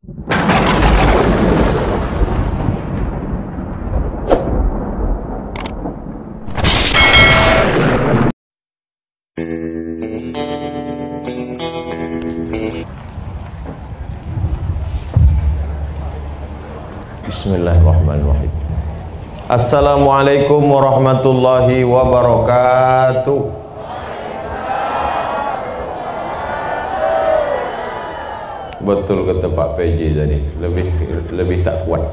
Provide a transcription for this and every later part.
Bismillahirrahmanirrahim. Assalamualaikum warahmatullahi wabarakatuh. Betul kata Pak PJ tadi, lebih tak kuat.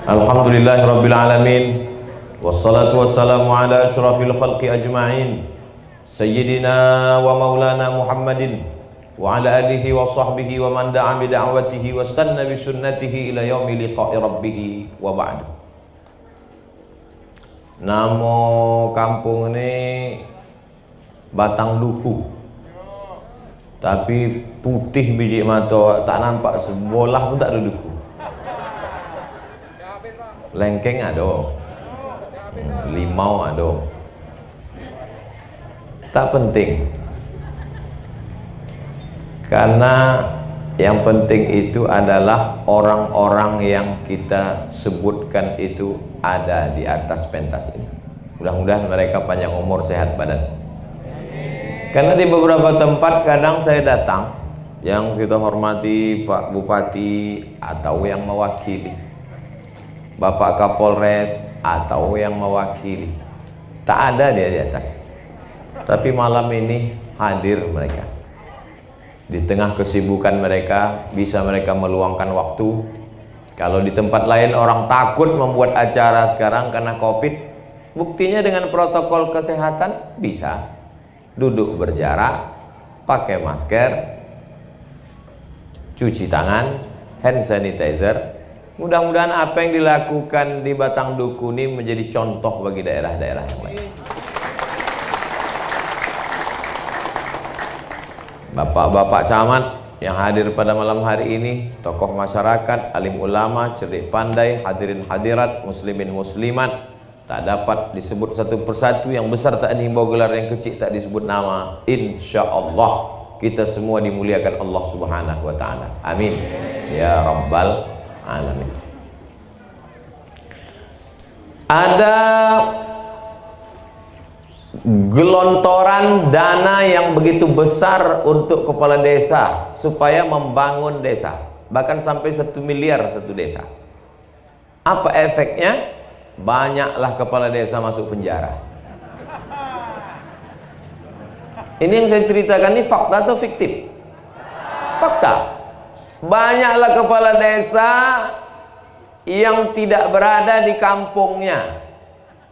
Alhamdulillahirabbil alamin. Wassalatu wassalamu ala asyrafil khalqi ajma'in. Sayyidina wa maulana Muhammadin wa ala alihi wa sahbihi wa man da'a bi da'watihi wa istanna bi sunnatihi ila yaumi liqa'i rabbih wa ba'd. Nama kampung ini Batang Duku, tapi putih biji mata, tak nampak sebolah pun tak ada duku. Lengkeng ada, limau ada. Tak penting, karena yang penting itu adalah orang-orang yang kita sebutkan itu ada di atas pentas ini. Mudah-mudahan mereka panjang umur, sehat badan. Karena di beberapa tempat kadang saya datang, yang kita hormati Pak Bupati atau yang mewakili, Bapak Kapolres atau yang mewakili, tak ada dia di atas. Tapi malam ini hadir mereka. Di tengah kesibukan mereka, bisa mereka meluangkan waktu. Kalau di tempat lain orang takut membuat acara sekarang karena COVID, buktinya dengan protokol kesehatan bisa. Duduk berjarak, pakai masker, cuci tangan, hand sanitizer. Mudah-mudahan apa yang dilakukan di Batang Duku ini menjadi contoh bagi daerah-daerah yang lain. Bapak-bapak camat yang hadir pada malam hari ini, tokoh masyarakat, alim ulama, cerdik pandai, hadirin hadirat, muslimin muslimat, tak dapat disebut satu persatu, yang besar tak dihimbau gelar, yang kecil tak disebut nama. Insya Allah kita semua dimuliakan Allah Subhanahu wa ta'ala. Amin ya rabbal alamin. Ada gelontoran dana yang begitu besar untuk kepala desa supaya membangun desa, bahkan sampai 1 miliar satu desa. Apa efeknya? Banyaklah kepala desa masuk penjara. Ini yang saya ceritakan ini fakta atau fiktif? Fakta. Banyaklah kepala desa yang tidak berada di kampungnya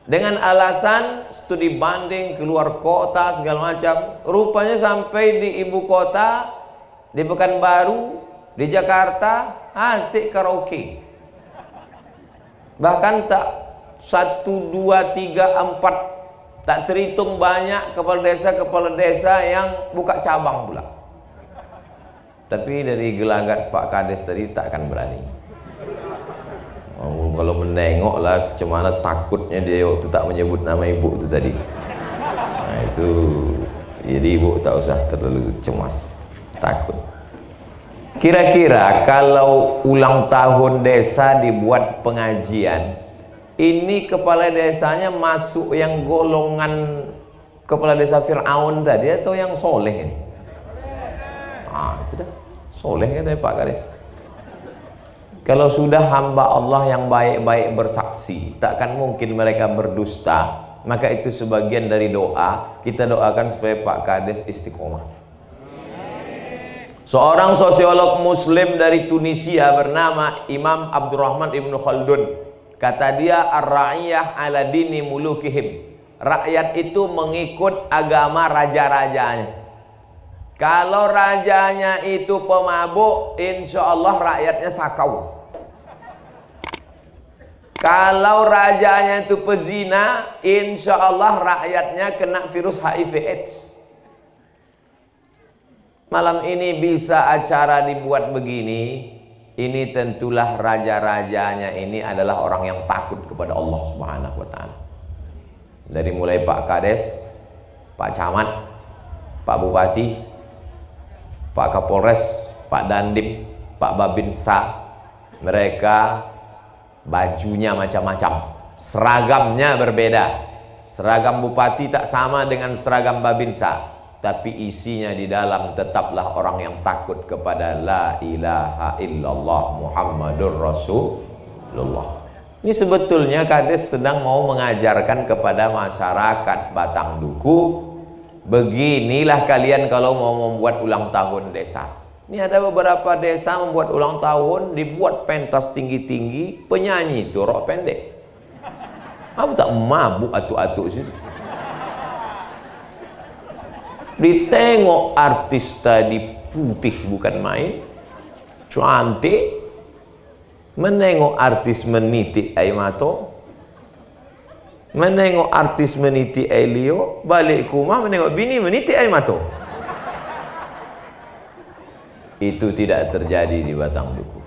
dengan alasan studi banding, keluar kota segala macam. Rupanya sampai di ibu kota, di Pekanbaru, di Jakarta, asik karaoke. Bahkan tak 1, 2, 3, 4, tak terhitung banyak kepala desa yang buka cabang pula. Tapi dari gelagat Pak Kades tadi tak akan berani. Oh, kalau menengoklah cemana takutnya dia waktu tak menyebut nama ibu itu tadi. Nah itu, jadi ibu tak usah terlalu cemas, takut. Kira-kira kalau ulang tahun desa dibuat pengajian, ini kepala desanya masuk yang golongan kepala desa Fir'aun tadi atau yang soleh ini? Ah, sudah soleh katanya Pak Kades. Kalau sudah hamba Allah yang baik-baik bersaksi, takkan mungkin mereka berdusta. Maka itu sebagian dari doa. Kita doakan supaya Pak Kades istiqomah. Seorang sosiolog muslim dari Tunisia bernama Imam Abdurrahman Ibn Khaldun, kata dia, ar-ra'iyah ala dini mulukihim. Rakyat itu mengikut agama raja-rajanya. Kalau rajanya itu pemabuk, insya Allah rakyatnya sakau. Kalau rajanya itu pezina, insya Allah rakyatnya kena virus HIV/AIDS. Malam ini bisa acara dibuat begini, ini tentulah raja-rajanya ini adalah orang yang takut kepada Allah Subhanahu wa ta'ala. Dari mulai Pak Kades, Pak Camat, Pak Bupati, Pak Kapolres, Pak Dandim, Pak Babinsa, mereka bajunya macam-macam, seragamnya berbeda. Seragam bupati tak sama dengan seragam Babinsa, tapi isinya di dalam tetaplah orang yang takut kepada la ilaha illallah Muhammadur Rasulullah. Ini sebetulnya Kades sedang mau mengajarkan kepada masyarakat Batang Duku, beginilah kalian kalau mau membuat ulang tahun desa. Ini ada beberapa desa membuat ulang tahun, dibuat pentas tinggi-tinggi, penyanyi itu rok pendek. Apa tak mabuk atu-atu situ? Ditengok artis tadi putih bukan main, cantik. Menengok artis menitik air mata, menengok artis menitik air liur, balik ke rumah menengok bini menitik air mata. Itu tidak terjadi di Batang Duku,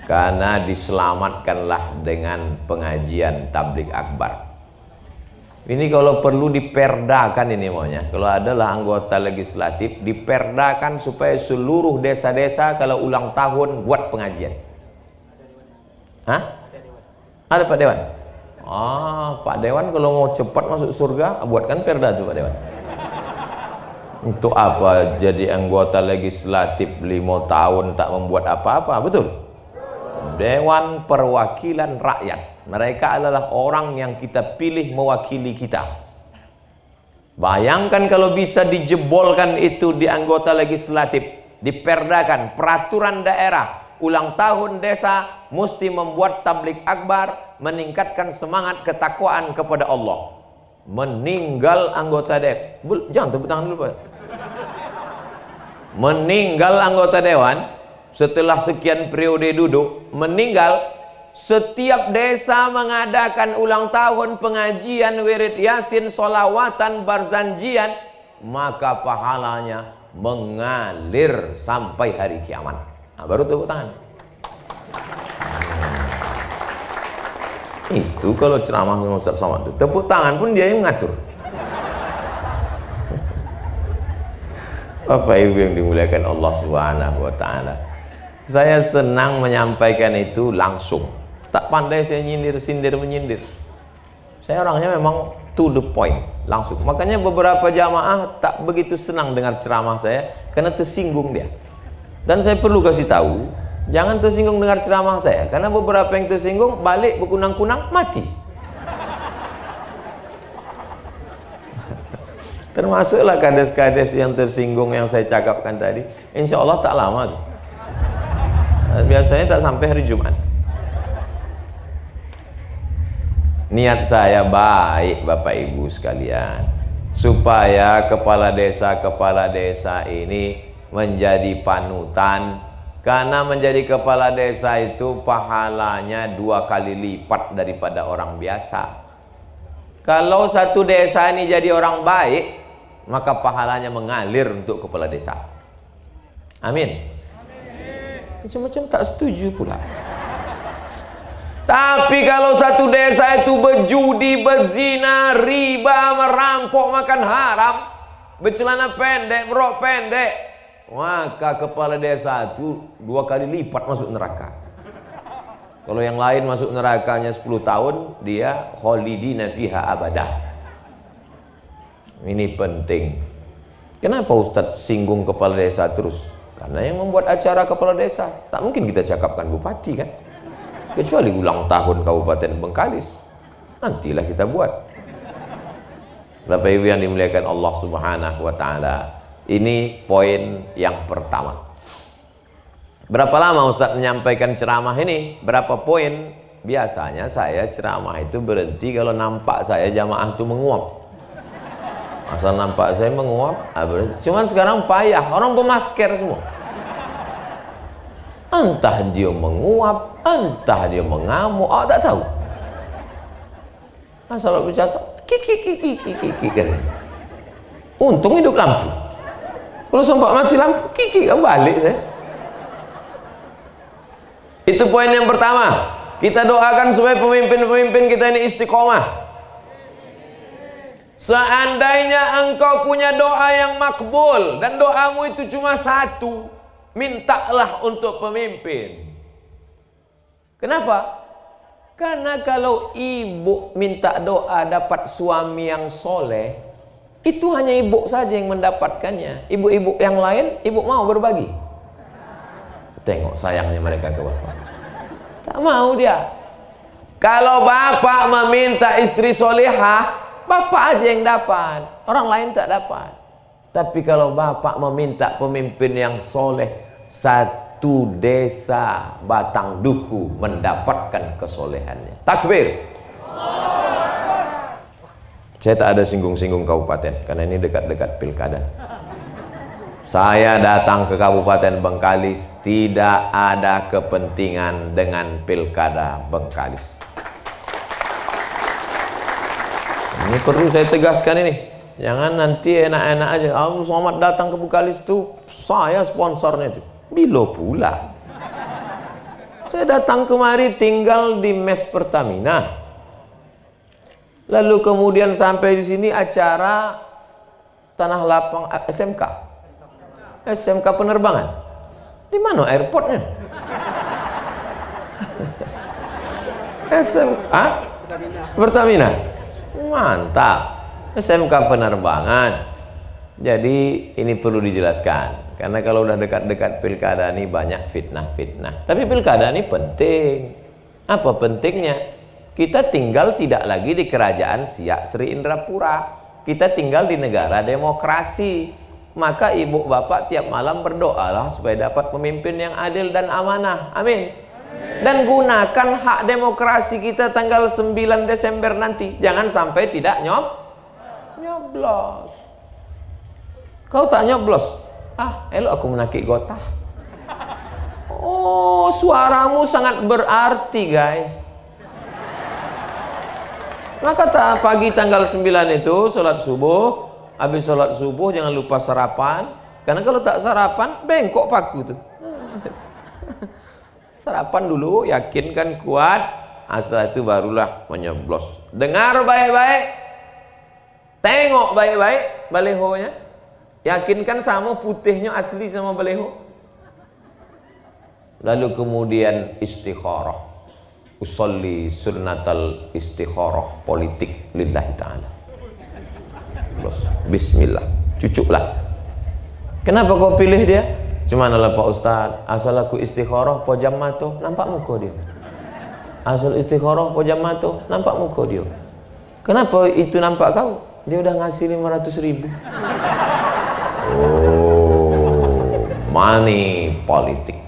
karena diselamatkanlah dengan pengajian tabligh akbar. Ini kalau perlu diperdakan, ini maunya kalau adalah anggota legislatif diperdakan supaya seluruh desa-desa kalau ulang tahun buat pengajian. Hah? Ada Pak Dewan? Pak Dewan kalau mau cepat masuk surga buatkan perda tuh Pak Dewan. Untuk apa jadi anggota legislatif 5 tahun tak membuat apa-apa? Betul? Dewan Perwakilan Rakyat, mereka adalah orang yang kita pilih mewakili kita. Bayangkan kalau bisa dijebolkan itu di anggota legislatif, diperdakan peraturan daerah, ulang tahun desa mesti membuat tabligh akbar, meningkatkan semangat ketakwaan kepada Allah. Meninggal anggota dewan, jangan tepuk tangan dulu Pak. Meninggal anggota dewan setelah sekian periode duduk, meninggal, setiap desa mengadakan ulang tahun, pengajian, wirid yasin, solawatan, barzanjian, maka pahalanya mengalir sampai hari kiamat. Nah, baru tepuk tangan. Itu kalau ceramah dengan Ustaz Somad itu tepuk tangan pun dia yang mengatur. Bapak Ibu yang dimuliakan Allah Subhanahu wa taala, saya senang menyampaikan itu langsung. Tak pandai saya nyindir, sindir menyindir. Saya orangnya memang to the point, langsung. Makanya beberapa jamaah tak begitu senang dengar ceramah saya karena tersinggung dia. Dan saya perlu kasih tahu, jangan tersinggung dengar ceramah saya, karena beberapa yang tersinggung balik berkunang-kunang mati. Termasuklah kades-kades yang tersinggung yang saya cakapkan tadi. Insya Allah tak lama tuh. Biasanya tak sampai hari Jumat. Niat saya baik Bapak Ibu sekalian, supaya kepala desa ini menjadi panutan. Karena menjadi kepala desa itu pahalanya 2 kali lipat daripada orang biasa. Kalau satu desa ini jadi orang baik, maka pahalanya mengalir untuk kepala desa. Amin. Macam-macam tak setuju pula. Tapi kalau satu desa itu berjudi, berzina, riba, merampok, makan haram, bercelana pendek, merok pendek, maka kepala desa itu 2 kali lipat masuk neraka. Kalau yang lain masuk nerakanya 10 tahun, dia khalidina fiha abadah. Ini penting. Kenapa Ustadz singgung kepala desa terus? Karena yang membuat acara kepala desa, tak mungkin kita cakapkan bupati kan? Kecuali ulang tahun Kabupaten Bengkalis, nantilah kita buat. Bapak Ibu yang dimuliakan Allah Subhanahu wa taala, ini poin yang pertama. Berapa lama Ustadz menyampaikan ceramah ini? Berapa poin? Biasanya saya ceramah itu berhenti kalau nampak saya jamaah itu menguap. Asal nampak saya menguap, cuman sekarang payah, orang bermasker semua. Entah dia menguap, entah dia mengamuk, tak tahu. Asal bercakap, kiki. Untung hidup lampu. Kalau sempat mati lampu, kiki kan balik saya. Itu poin yang pertama. Kita doakan supaya pemimpin-pemimpin kita ini istiqomah. Seandainya engkau punya doa yang makbul dan doamu itu cuma satu, mintalah untuk pemimpin. Kenapa? Karena kalau ibu minta doa dapat suami yang soleh, itu hanya ibu saja yang mendapatkannya. Ibu-ibu yang lain, ibu mau berbagi. Tengok sayangnya mereka ke bapak. Tak mau dia. Kalau bapak meminta istri solehah, bapak aja yang dapat, orang lain tak dapat. Tapi kalau bapak meminta pemimpin yang soleh, satu desa batang duku mendapatkan kesolehannya. Takbir. Saya tak ada singgung-singgung kabupaten karena ini dekat-dekat pilkada. Saya datang ke Kabupaten Bengkalis tidak ada kepentingan dengan pilkada Bengkalis. Ini perlu saya tegaskan ini. Jangan nanti enak-enak aja. Selamat datang ke Bengkalis tuh saya sponsornya itu. Bilo pula. Saya datang kemari tinggal di mes Pertamina. Lalu kemudian sampai di sini acara Tanah Lapang SMK. SMK penerbangan. Di mana airportnya? SMK Pertamina. Mantap. SMK penerbangan. Jadi ini perlu dijelaskan. Karena kalau udah dekat-dekat pilkada ini banyak fitnah-fitnah. Tapi pilkada ini penting. Apa pentingnya? Kita tinggal tidak lagi di kerajaan Siak Sri Indrapura. Kita tinggal di negara demokrasi. Maka ibu bapak tiap malam berdoalah supaya dapat pemimpin yang adil dan amanah. Amin. Dan gunakan hak demokrasi kita tanggal 9 Desember nanti. Jangan sampai tidak nyoblos. Kau tak nyoblos? Elok aku menakik gotah. Oh, suaramu sangat berarti, guys. Maka pagi tanggal 9 itu sholat subuh. Habis sholat subuh jangan lupa sarapan. Karena kalau tak sarapan, bengkok paku tuh. Sarapan dulu, yakinkan kuat. Setelah itu barulah menyoblos. Dengar baik-baik. Tengok baik-baik balehonya. Yakinkan sama putihnya asli sama baleho. Lalu kemudian istikharah. Usolli sunnatal istikharah politik lillahi ta'ala. Bismillah. Cucuklah. Kenapa kau pilih dia? Cuman lah Pak Ustaz, asal aku istikharah po jam matuh, nampak muka dia. Asal istikharah po jam matuh, nampak muka dia. Kenapa itu nampak kau? Dia udah ngasih 500.000. Oh, money politik.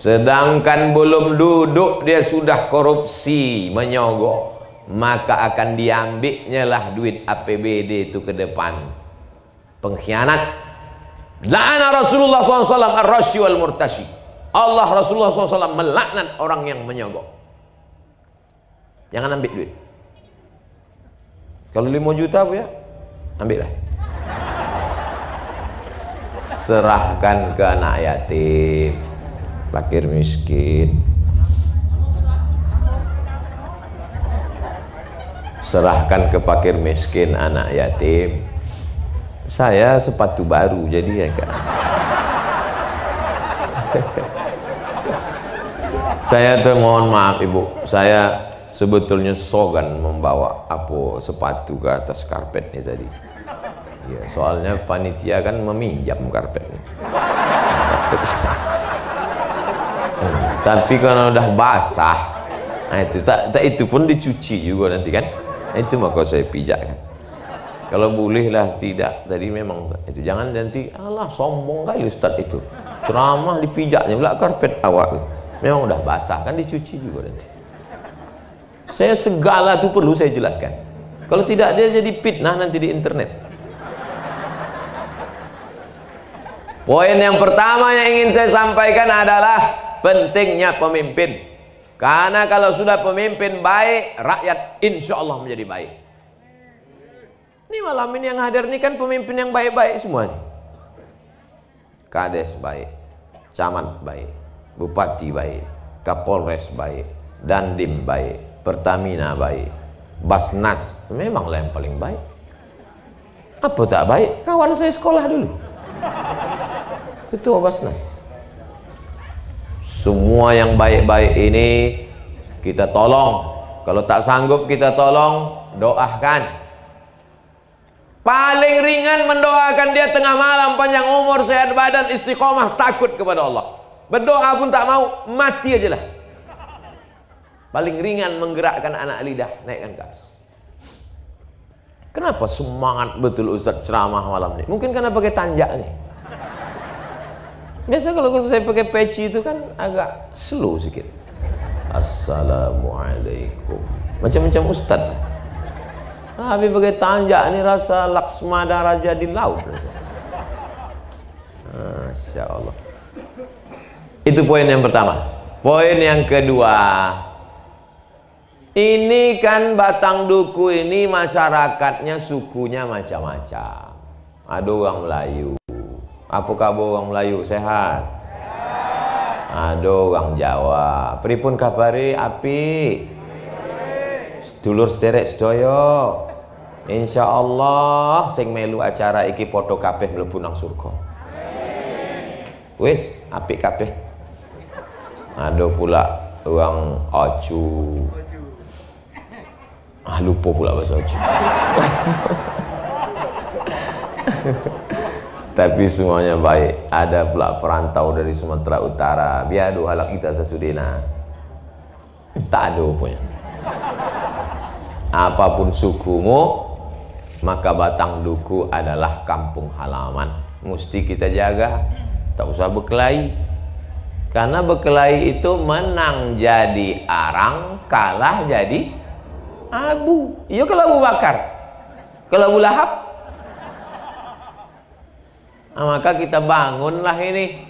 Sedangkan belum duduk dia sudah korupsi, menyogok. Maka akan diambilnya lah duit APBD itu ke depan. Pengkhianat. La'ana Rasulullah SAW ar-rashi wal murtashi. Allah Rasulullah SAW melaknat orang yang menyogok. Jangan ambil duit. Kalau 5 juta bu ya, ambillah. Serahkan ke anak yatim, fakir miskin. Serahkan ke fakir miskin, anak yatim. Saya sepatu baru jadi ya kan. Saya tuh mohon maaf ibu, saya sebetulnya sogan membawa sepatu ke atas karpet ini tadi. Ya, soalnya panitia kan meminjam karpetnya. Tapi kalau udah basah, nah itu pun dicuci juga nanti kan. Itu maka saya pijak kan. Kalau boleh lah tidak, tadi memang itu jangan nanti alah sombong kali Ustadz itu. Ceramah dipijaknya pula karpet awak. Memang udah basah kan dicuci juga nanti. Saya segala itu perlu saya jelaskan. Kalau tidak dia jadi fitnah nanti di internet. Poin yang pertama yang ingin saya sampaikan adalah pentingnya pemimpin. Karena kalau sudah pemimpin baik, rakyat insya Allah menjadi baik. Ini malam ini yang hadir ini kan pemimpin yang baik-baik semuanya. Kades baik, camat baik, bupati baik, kapolres baik, dandim baik, Pertamina baik, Basnas memanglah yang paling baik. Apa tak baik? Kawan saya sekolah dulu, ketua Basnas. Semua yang baik-baik ini kita tolong. Kalau tak sanggup kita tolong, doakan. Paling ringan mendoakan dia tengah malam, panjang umur, sehat badan, istiqomah, takut kepada Allah. Berdoa pun tak mau, mati aja lah. Paling ringan menggerakkan anak lidah, naikkan ke atas. Kenapa semangat betul Ustaz ceramah malam ini? Mungkin karena pakai tanjak nih. Biasa kalau saya pakai peci itu kan agak slow sedikit. Assalamualaikum. Macam-macam Ustaz. Habis pakai tanjak ini rasa Laksmada Raja di laut. Masya Allah. Itu poin yang pertama. Poin yang kedua, ini kan Batang Duku ini masyarakatnya sukunya macam-macam. Ada orang Melayu. Apa kabar orang Melayu? Sehat? Ada orang Jawa. Pripun kabare? Apik. Sedulur sederek sedaya. Insyaallah sing melu acara iki padha kabeh mlebu nang surga. Wis, apik kabeh. Ada pula orang Oju. Lupa pula bahasa Oju. Tapi semuanya baik. Ada pula perantau dari Sumatera Utara. Biadu halak kita sesudena. Tak ada punya. Apapun sukumu, maka Batang Duku adalah kampung halaman. Mesti kita jaga. Tak usah berkelahi. Karena berkelahi itu menang jadi arang, kalah jadi abu. Iya kalau Abu Bakar, kalau Abu Lahab. Nah, maka kita bangunlah ini.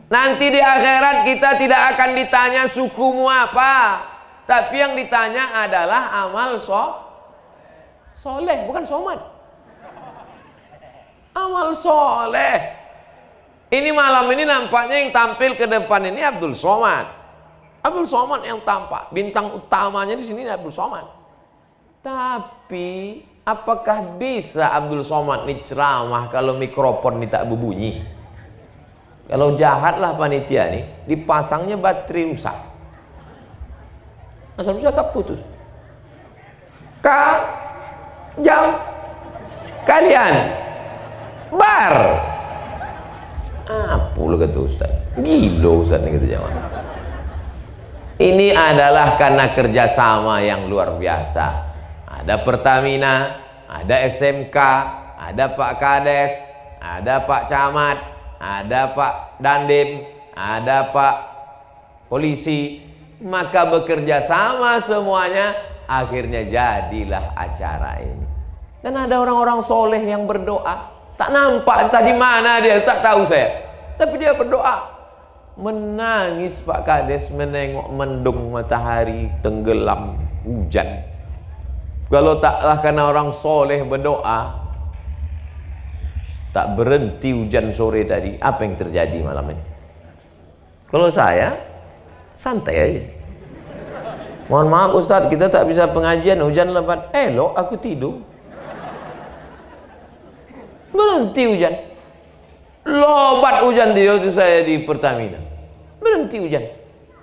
Nanti di akhirat kita tidak akan ditanya sukumu apa, tapi yang ditanya adalah amal soleh, bukan somat. Amal soleh. Ini malam ini nampaknya yang tampil ke depan ini Abdul Somad. Abdul Somad yang tampak. Bintang utamanya di sini Abdul Somad. Tapi apakah bisa Abdul Somad ini ceramah kalau mikrofon ini tak berbunyi? Kalau jahatlah panitia nih, dipasangnya baterai rusak. Asal cakap putus. Jam kalian bar. Apa lu kata Ustaz? Gila Ustaz nih kata jawab. Ini adalah karena kerjasama yang luar biasa. Ada Pertamina, ada SMK, ada Pak Kades, ada Pak Camat, ada Pak Dandim, ada Pak Polisi. Maka bekerja sama semuanya, akhirnya jadilah acara ini. Dan ada orang-orang soleh yang berdoa. Tak nampak entah di mana dia, tak tahu saya. Tapi dia berdoa. Menangis Pak Kades menengok mendung matahari tenggelam hujan. Kalau taklah karena orang soleh berdoa, tak berhenti hujan sore tadi, apa yang terjadi malam ini? Kalau saya santai aja. Mohon maaf Ustadz, kita tak bisa pengajian, hujan lebat. Elok aku tidur. Berhenti hujan. Lobat hujan dia itu saya di Pertamina. Berhenti hujan.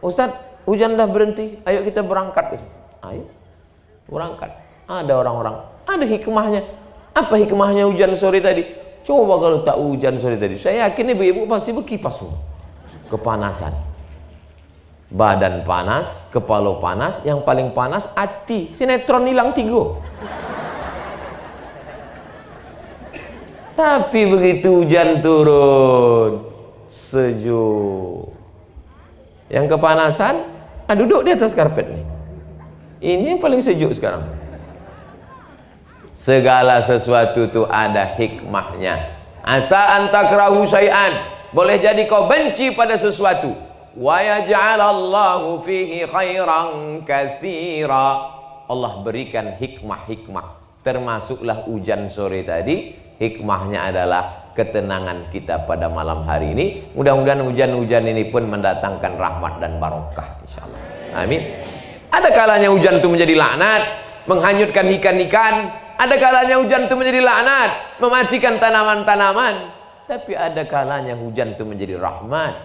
Ustadz, hujan dah berhenti. Ayo kita berangkat. Ayo berangkat. Ada orang-orang, ada hikmahnya. Apa hikmahnya hujan sore tadi? Coba kalau tak hujan sore tadi, saya yakin ibu-ibu pasti berkipas semua. Kepanasan. Badan panas, kepala panas, yang paling panas hati. Sinetron hilang 3. Tapi begitu hujan turun, sejuk. Yang kepanasan, duduk di atas karpet nih. Ini yang paling sejuk sekarang. Segala sesuatu itu ada hikmahnya. Asa antakrahu syai'an. Boleh jadi kau benci pada sesuatu. Wa yaj'alallahu fihi khairan katsira. Allah berikan hikmah-hikmah. Termasuklah hujan sore tadi. Hikmahnya adalah ketenangan kita pada malam hari ini. Mudah-mudahan hujan-hujan ini pun mendatangkan rahmat dan barokah insyaallah. Amin. Ada kalanya hujan itu menjadi laknat, menghanyutkan ikan-ikan. Ada kalanya hujan itu menjadi laknat, mematikan tanaman-tanaman. Tapi ada kalanya hujan itu menjadi rahmat,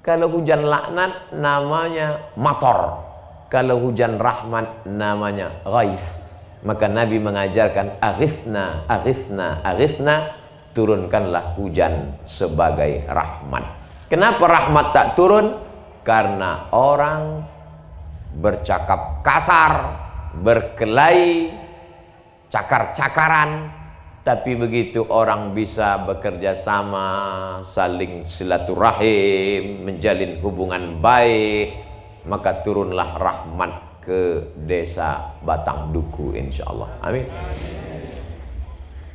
Kalau hujan laknat namanya mator. Kalau hujan rahmat namanya ghais. Maka Nabi mengajarkan aghithna, aghithna, aghithna, turunkanlah hujan sebagai rahmat. Kenapa rahmat tak turun? Karena orang bercakap kasar, berkelahi, cakar-cakaran. Tapi begitu orang bisa bekerja sama, saling silaturahim, menjalin hubungan baik, maka turunlah rahmat ke desa Batang Duku, insya Allah. Amin.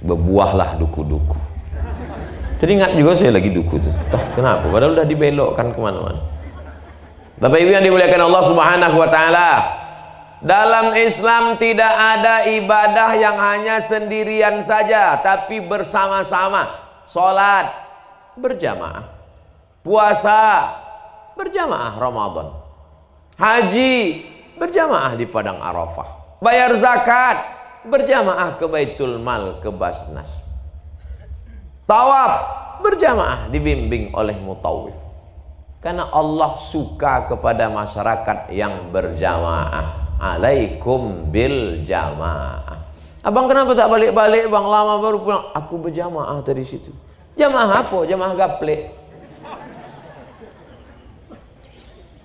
Berbuahlah duku-duku. Teringat juga saya lagi duku tuh. Kenapa? Padahal udah dibelokkan kemana-mana. Bapak Ibu yang dimuliakan Allah Subhanahu wa Ta'ala, dalam Islam tidak ada ibadah yang hanya sendirian saja, tapi bersama-sama. Salat berjamaah, puasa berjamaah Ramadan, haji berjamaah di Padang Arafah, bayar zakat berjamaah ke Baitul Mal, ke Basnas, tawaf berjamaah dibimbing oleh mutawif. Karena Allah suka kepada masyarakat yang berjamaah. Alaikum bil jamaah. Abang kenapa tak balik-balik bang, lama baru pulang? Aku berjamaah tadi situ. Jamaah apa? Jamaah gaplek.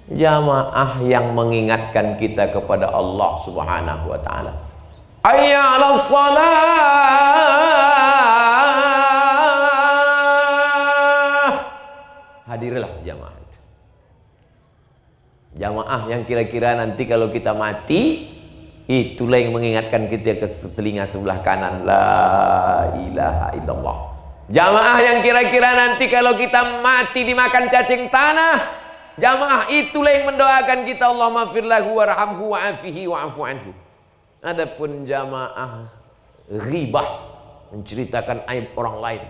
Jamaah yang mengingatkan kita kepada Allah Subhanahu wa Ta'ala. Hayya 'alas shalah. Hadirlah jamaah. Jamaah yang kira-kira nanti kalau kita mati, itulah yang mengingatkan kita ke telinga sebelah kanan, la ilaha illallah. Jamaah yang kira-kira nanti kalau kita mati dimakan cacing tanah, jamaah itulah yang mendoakan kita, Allahumma fir lahu warhamhu wa'afihi wa'afu anhu. Adapun jamaah ghibah, menceritakan aib orang lain,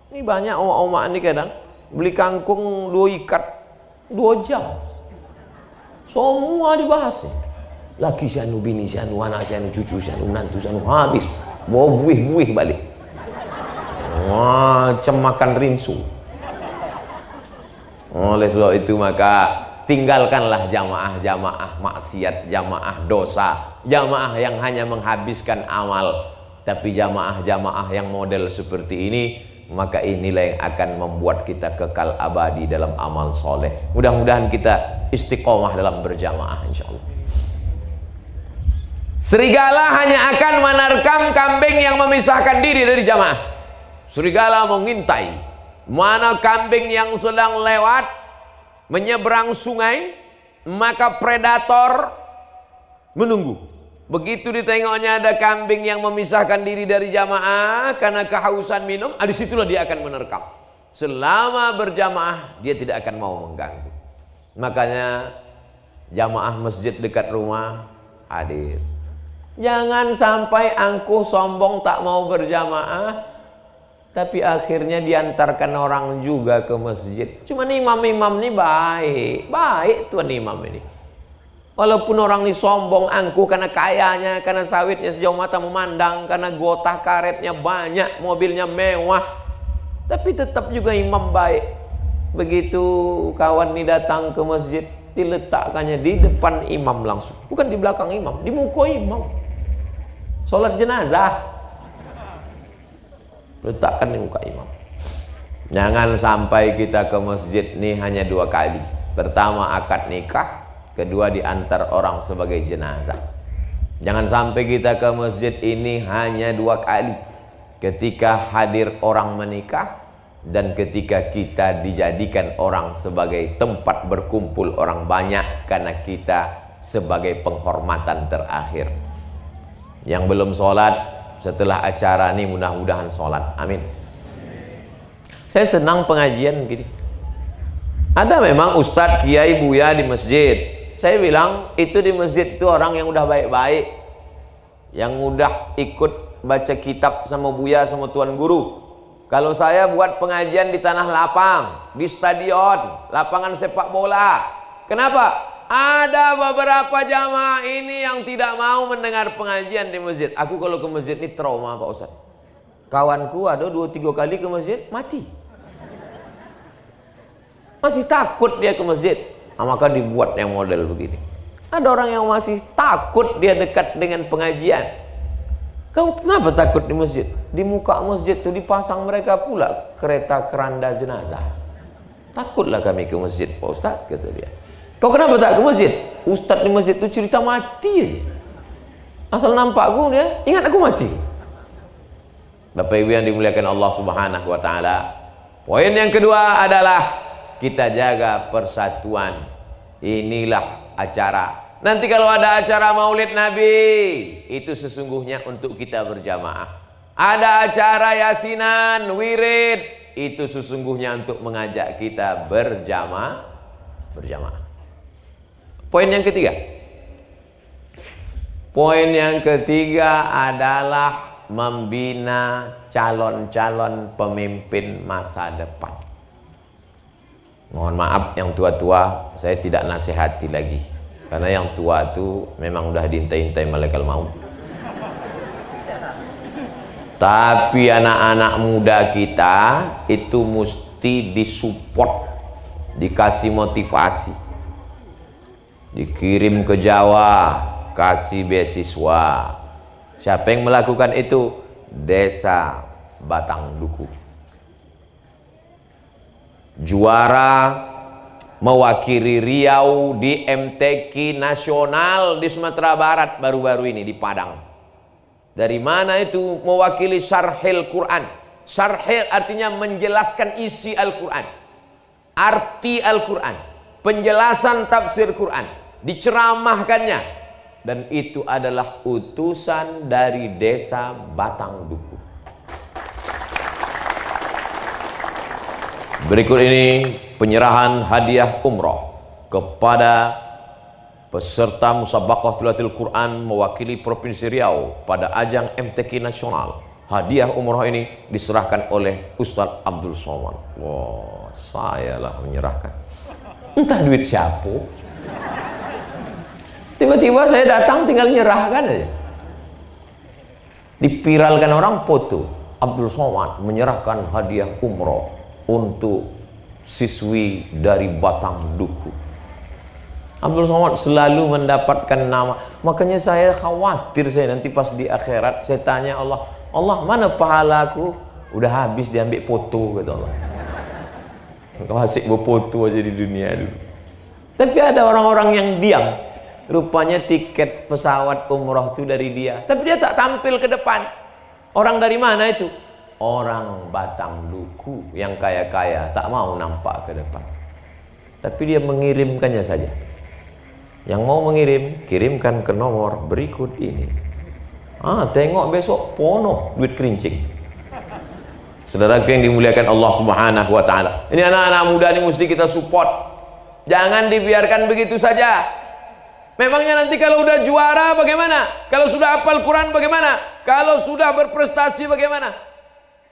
ini banyak omak-omak ini kadang beli kangkung 2 ikat 2 jam. Semua dibahas. Laki si anu, bini si anu, anak si anu, cucu si anu, nantu si anu, habis. Bawa buih-buih balik. Macam makan rinsu. Oleh sebab itu maka tinggalkanlah jamaah-jamaah maksiat, jamaah dosa, jamaah yang hanya menghabiskan amal. Tapi jamaah-jamaah yang model seperti ini, maka inilah yang akan membuat kita kekal abadi dalam amal soleh. Mudah-mudahan kita istiqomah dalam berjamaah, insya Allah. Serigala hanya akan menerkam kambing yang memisahkan diri dari jamaah. Serigala mengintai mana kambing yang sedang lewat menyeberang sungai, maka predator menunggu. Begitu ditengoknya ada kambing yang memisahkan diri dari jamaah karena kehausan minum, disitulah dia akan menerkam. Selama berjamaah dia tidak akan mau mengganggu. Makanya jamaah masjid dekat rumah hadir. Jangan sampai angkuh sombong tak mau berjamaah, tapi akhirnya diantarkan orang juga ke masjid. Cuman imam-imam ini baik tuan imam ini. Walaupun orang ini sombong, angkuh karena kayanya, karena sawitnya sejauh mata memandang, karena gotah karetnya banyak, mobilnya mewah, tapi tetap juga imam baik. Begitu kawan ini datang ke masjid, diletakkannya di depan imam langsung, bukan di belakang imam, di muka imam. Sholat jenazah letakkan di muka imam. Jangan sampai kita ke masjid ini hanya 2 kali. Pertama akad nikah, kedua diantar orang sebagai jenazah. Jangan sampai kita ke masjid ini hanya 2 kali. Ketika hadir orang menikah dan ketika kita dijadikan orang sebagai tempat berkumpul orang banyak karena kita sebagai penghormatan terakhir. Yang belum sholat setelah acara ini mudah-mudahan sholat, amin. Saya senang pengajian begini. Ada memang ustadz, kiai, buya di masjid. Saya bilang itu di masjid itu orang yang udah baik-baik, yang udah ikut baca kitab sama buya sama tuan guru. Kalau saya buat pengajian di tanah lapang, di stadion, lapangan sepak bola. Kenapa? Ada beberapa jamaah ini yang tidak mau mendengar pengajian di masjid. Aku kalau ke masjid ini trauma Pak Ustaz. Kawanku ada 2-3 kali ke masjid mati. Masih takut dia ke masjid. Maka dibuat yang model begini. Ada orang yang masih takut dia dekat dengan pengajian. Kau kenapa takut di masjid? Di muka masjid itu dipasang mereka pula kereta keranda jenazah. Takutlah kami ke masjid, Pak Ustaz, kata dia. Kau kenapa tak ke masjid? Ustaz di masjid itu cerita mati aja. Asal nampak aku dia, ingat aku mati. Bapak Ibu yang dimuliakan Allah Subhanahu wa taala. Poin yang kedua adalah kita jaga persatuan. Inilah acara. Nanti kalau ada acara Maulid Nabi, itu sesungguhnya untuk kita berjamaah. Ada acara yasinan, wirid, itu sesungguhnya untuk mengajak kita berjamaah. Poin yang ketiga. Poin yang ketiga adalah membina calon-calon pemimpin masa depan. Mohon maaf yang tua-tua, saya tidak nasihati lagi. Karena yang tua itu memang udah diintai-intai malaikat maut. Tapi anak-anak muda kita itu mesti disupport, dikasih motivasi. Dikirim ke Jawa, kasih beasiswa. Siapa yang melakukan itu? Desa Batang Duku. Juara mewakili Riau di MTQ nasional di Sumatera Barat baru-baru ini di Padang. Dari mana itu? Mewakili Syarhil Quran. Syarhil artinya menjelaskan isi Al-Quran, arti Al-Quran, penjelasan tafsir Quran, diceramahkannya, dan itu adalah utusan dari desa Batang Duku. Berikut ini penyerahan hadiah umroh kepada peserta musabaqah tilawatil Quran mewakili Provinsi Riau pada ajang MTQ nasional. Hadiah umroh ini diserahkan oleh Ustadz Abdul Somad. Wah, saya lah menyerahkan. Entah duit siapa. Tiba-tiba saya datang tinggal nyerahkan aja. Dipiralkan orang foto. Abdul Somad menyerahkan hadiah umroh untuk siswi dari Batang Duku. Abdul Somad selalu mendapatkan nama. Makanya saya khawatir saya nanti pas di akhirat saya tanya Allah, Allah mana pahalaku? Udah habis diambil foto, kata Allah. Kau asik berfoto aja di dunia dulu. Tapi ada orang-orang yang diam. Rupanya tiket pesawat umroh itu dari dia. Tapi dia tak tampil ke depan. Orang dari mana itu? Orang Batang Duku yang kaya-kaya, tak mau nampak ke depan. Tapi dia mengirimkannya saja. Yang mau mengirim, kirimkan ke nomor berikut ini. Tengok besok pono duit kerincing. Saudara yang dimuliakan Allah Subhanahu wa taala. Ini anak-anak muda ini mesti kita support. Jangan dibiarkan begitu saja. Memangnya nanti kalau udah juara bagaimana? Kalau sudah hafal Quran bagaimana? Kalau sudah berprestasi bagaimana?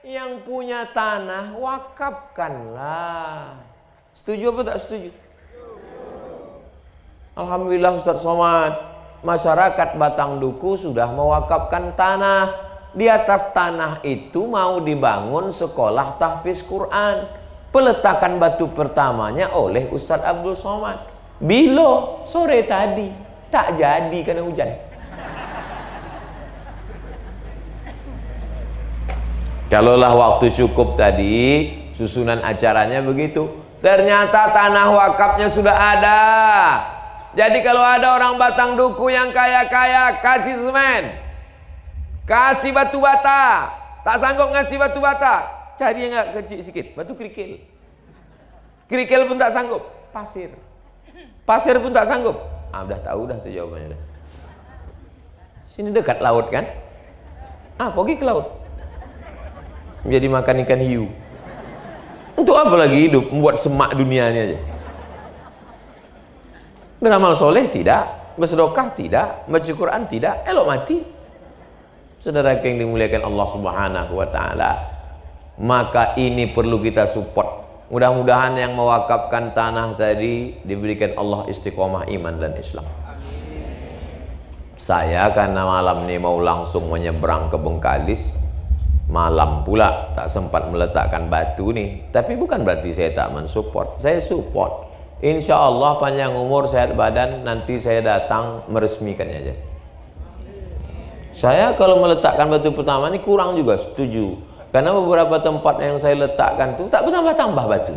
Yang punya tanah wakafkanlah. Setuju apa tak setuju? Alhamdulillah Ustaz Somad, masyarakat Batang Duku sudah mewakafkan tanah. Di atas tanah itu mau dibangun sekolah tahfiz Quran. Peletakan batu pertamanya oleh Ustaz Abdul Somad. Bilo sore tadi, tak jadi karena hujan. Kalaulah waktu cukup tadi, susunan acaranya begitu. Ternyata tanah wakafnya sudah ada. Jadi kalau ada orang Batang Duku yang kaya-kaya, kasih semen, kasih batu bata. Tak sanggup ngasih batu bata, cari yang agak kecil sikit, batu kerikil. Kerikil pun tak sanggup, pasir. Pasir pun tak sanggup. Udah tahu dah tuh jawabannya dah. Sini dekat laut kan? Pergi ke laut. Menjadi makan ikan hiu. Untuk apa lagi hidup? Membuat semak dunianya aja. Beramal soleh tidak, bersedekah tidak, baca Quran tidak, elok mati. Saudara yang dimuliakan Allah Subhanahu wa taala, maka ini perlu kita support. Mudah-mudahan yang mewakafkan tanah tadi diberikan Allah istiqomah iman dan Islam. Saya karena malam ini mau langsung menyeberang ke Bengkalis, Malam pula tak sempat meletakkan batu nih. Tapi bukan berarti saya tak mensupport. Saya support. Insya Allah panjang umur, sehat badan, nanti saya datang meresmikannya aja. Saya kalau meletakkan batu pertama ini kurang juga setuju. Karena beberapa tempat yang saya letakkan tuh tak bertambah-tambah batu.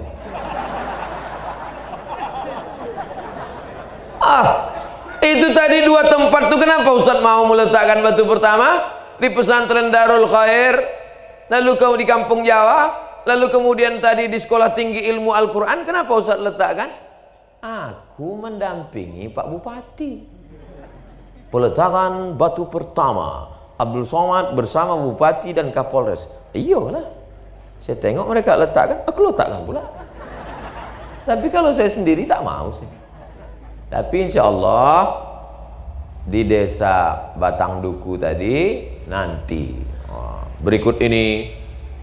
Itu tadi 2 tempat tuh kenapa Ustaz mau meletakkan batu pertama? Di pesantren Darul Khair, lalu di kampung Jawa, lalu kemudian tadi di sekolah tinggi ilmu Al-Quran. Kenapa Ustaz letakkan? Aku mendampingi Pak Bupati. Peletakan batu pertama Abdul Somad bersama Bupati dan Kapolres. Iyalah, saya tengok mereka letakkan, aku letakkan pula. Tapi kalau saya sendiri tak mau sih. Tapi insya Allah di desa Batang Duku tadi nanti berikut ini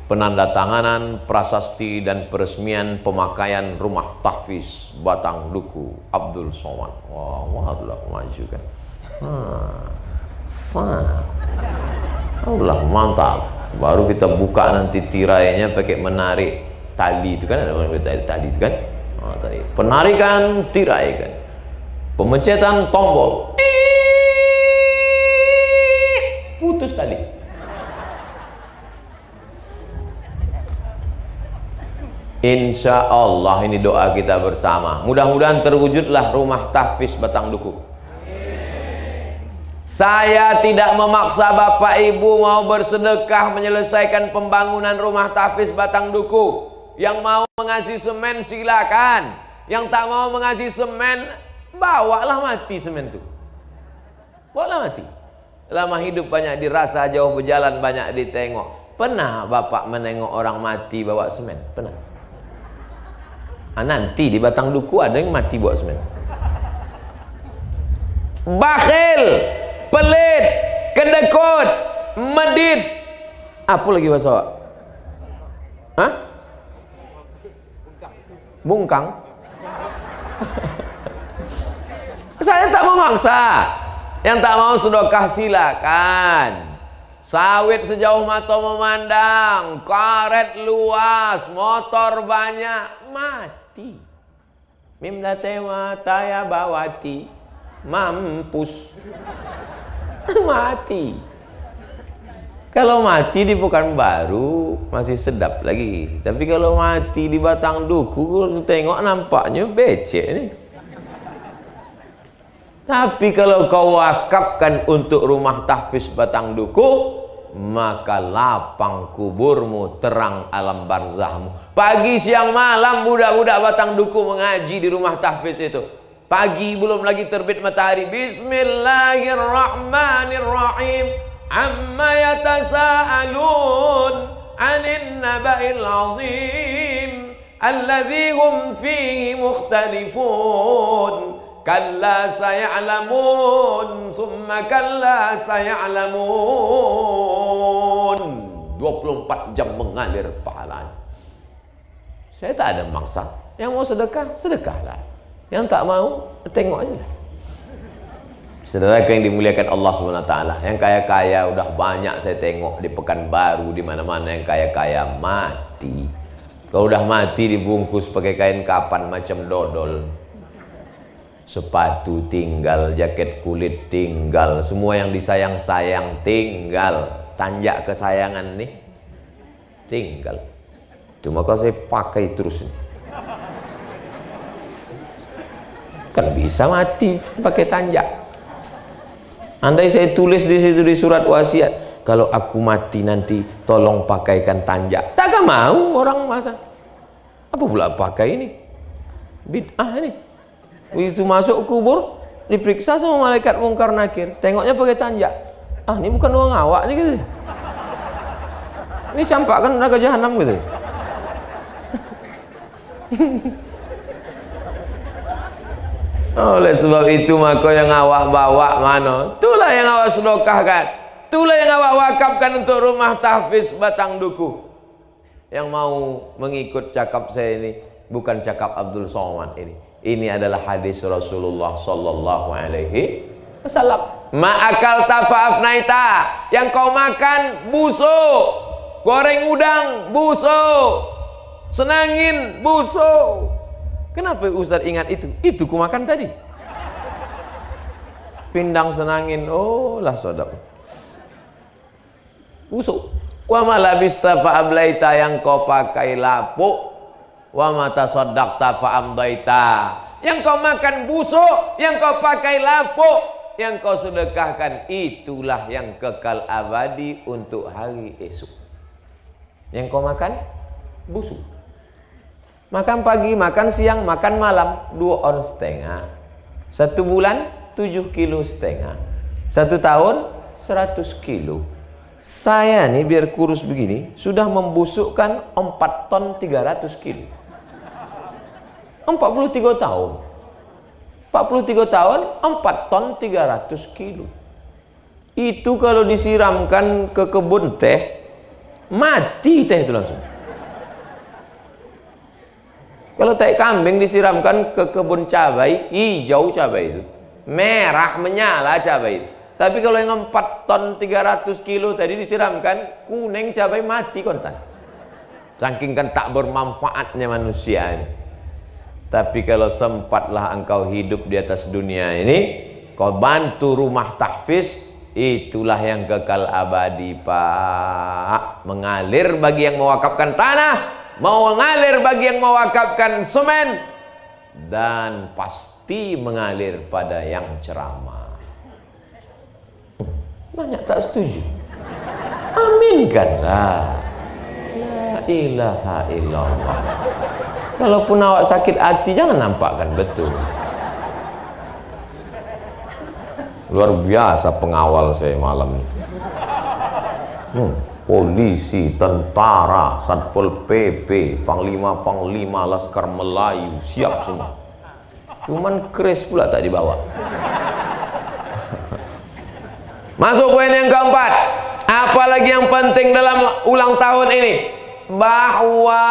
penandatanganan prasasti dan peresmian pemakaian rumah tahfiz Batang Duku Abdul Somad. Wah, Allah majukan. Allah mantap. Baru kita buka nanti tirainya pakai menarik tali itu kan, ada tali itu kan. Tadi penarikan tirai kan. Pemencetan tombol. Putus tali. Insya Allah ini doa kita bersama. Mudah-mudahan terwujudlah rumah tahfiz Batang Duku. Saya tidak memaksa Bapak Ibu mau bersedekah menyelesaikan pembangunan rumah tahfiz Batang Duku. Yang mau mengasih semen silakan. Yang tak mau mengasih semen, bawalah mati semen itu. Bawalah mati. Lama hidup banyak dirasa, jauh berjalan banyak ditengok. Pernah Bapak menengok orang mati bawa semen? Pernah? Nanti di Batang Duku ada yang mati bawa semen. Bakhil, pelit, kedekut, medit. Apa lagi bahasa awak? Hah? Bungkang. Saya tak memaksa. Yang tak mau sedekah silakan. Sawit sejauh mata memandang, karet luas, motor banyak, mati. Mimna tema taya bawati, mampus. Mati. Kalau mati di Pekanbaru masih sedap lagi. Tapi kalau mati di Batang Duku, tengok nampaknya becek nih. Tapi kalau kau wakafkan untuk rumah tahfiz Batang Duku, maka lapang kuburmu, terang alam barzahmu. Pagi siang malam budak-budak Batang Duku mengaji di rumah tahfiz itu. Pagi belum lagi terbit matahari, Bismillahirrahmanirrahim. Amma yatasaalun 'anil naba'il 'azim alladzi hum fihi mukhtalifun. Kalla saya'lamun summa kalla saya'lamun. 24 jam mengalir pahalanya. Saya tak ada maksa. Yang mau sedekah, sedekahlah. Yang tak mau, tengok aja. Saudara yang dimuliakan Allah SWT, yang kaya-kaya udah banyak saya tengok di Pekanbaru, di mana-mana yang kaya-kaya mati. Kalau udah mati dibungkus pakai kain kapan macam dodol. Sepatu tinggal, jaket kulit tinggal, semua yang disayang-sayang tinggal. Tanjak kesayangan nih tinggal. Cuma kalau saya pakai terus nih. Kan bisa mati pakai tanjak. Andai saya tulis di situ di surat wasiat, kalau aku mati nanti tolong pakaikan tanjak. Takkan mau orang masa. Apa pula pakai ini? Bid'ah ini. Begitu masuk kubur, diperiksa sama malaikat mungkar nakir. Tengoknya pakai tanjak. Ini bukan uang awak nih gitu. Ini campakkan neraka jahanam gitu. Oleh sebab itu maka yang awak bawa mana? Itulah yang awak sedekahkan. Itulah yang awak wakafkan untuk rumah tahfiz Batang Duku. Yang mau mengikut cakap saya ini bukan cakap Abdul Somad ini. Ini adalah hadis Rasulullah sallallahu alaihi wasallam. Ma'akal tafa'afnaita, yang kau makan busuk. goreng udang busuk, senangin busuk. Kenapa Ustaz ingat itu? Itu ku makan tadi. Pindang senangin, oh lah sodok. Busuk. Wa ma labista fa ablaita, yang kau pakai lapuk. Wa ma tasaddaqta fa amdaita, yang kau makan busuk, yang kau pakai lapuk, yang kau sedekahkan, itulah yang kekal abadi untuk hari esok. Yang kau makan busuk. Makan pagi, makan siang, makan malam, 2 ons setengah. 1 bulan 7,5 kilo. 1 tahun 100 kilo. Saya nih biar kurus begini sudah membusukkan 4 ton 300 kilo. 43 tahun. 43 tahun 4 ton 300 kilo. Itu kalau disiramkan ke kebun teh, mati teh itu langsung. Kalau teh kambing disiramkan ke kebun cabai, hijau cabai itu, merah menyala cabai itu. Tapi kalau yang 4 ton 300 kilo tadi disiramkan, kuning cabai, mati kontan. Saking kan tak bermanfaatnya manusia ini. Tapi kalau sempatlah engkau hidup di atas dunia ini, kau bantu rumah tahfiz, itulah yang kekal abadi, Pak. Mengalir bagi yang mewakafkan tanah, mau mengalir bagi yang mewakafkan semen, dan pasti mengalir pada yang ceramah. Banyak tak setuju? Aminkanlah. La ilaha illallah. Kalaupun awak sakit hati, jangan nampakkan betul. Luar biasa pengawal saya malam ini. Polisi, tentara, Satpol PP, Panglima Laskar Melayu, siap semua. Cuman keris pula tak dibawa. Masuk poin yang keempat. Apalagi yang penting dalam ulang tahun ini, bahwa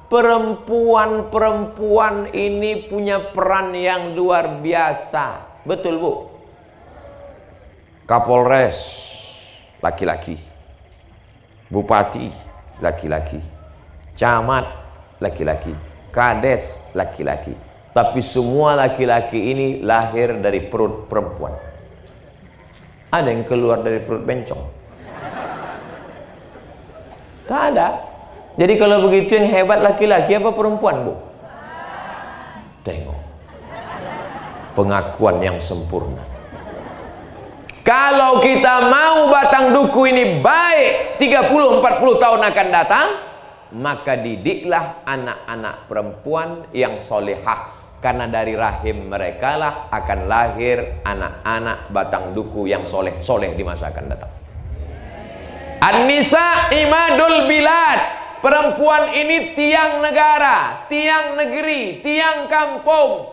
perempuan-perempuan ini punya peran yang luar biasa. Betul, Bu? Kapolres laki-laki, bupati laki-laki, camat laki-laki, kades laki-laki. Tapi semua laki-laki ini lahir dari perut perempuan. Ada yang keluar dari perut bencong? Tak ada. Jadi kalau begitu yang hebat laki-laki apa perempuan, Bu? Tengok pengakuan yang sempurna. Kalau kita mau batang duku ini baik 30-40 tahun akan datang, maka didiklah anak-anak perempuan yang solehah, karena dari rahim mereka lah akan lahir anak-anak batang duku yang soleh-soleh di masa akan datang. An-nisa imadul bilad. Perempuan ini tiang negara, tiang negeri, tiang kampung.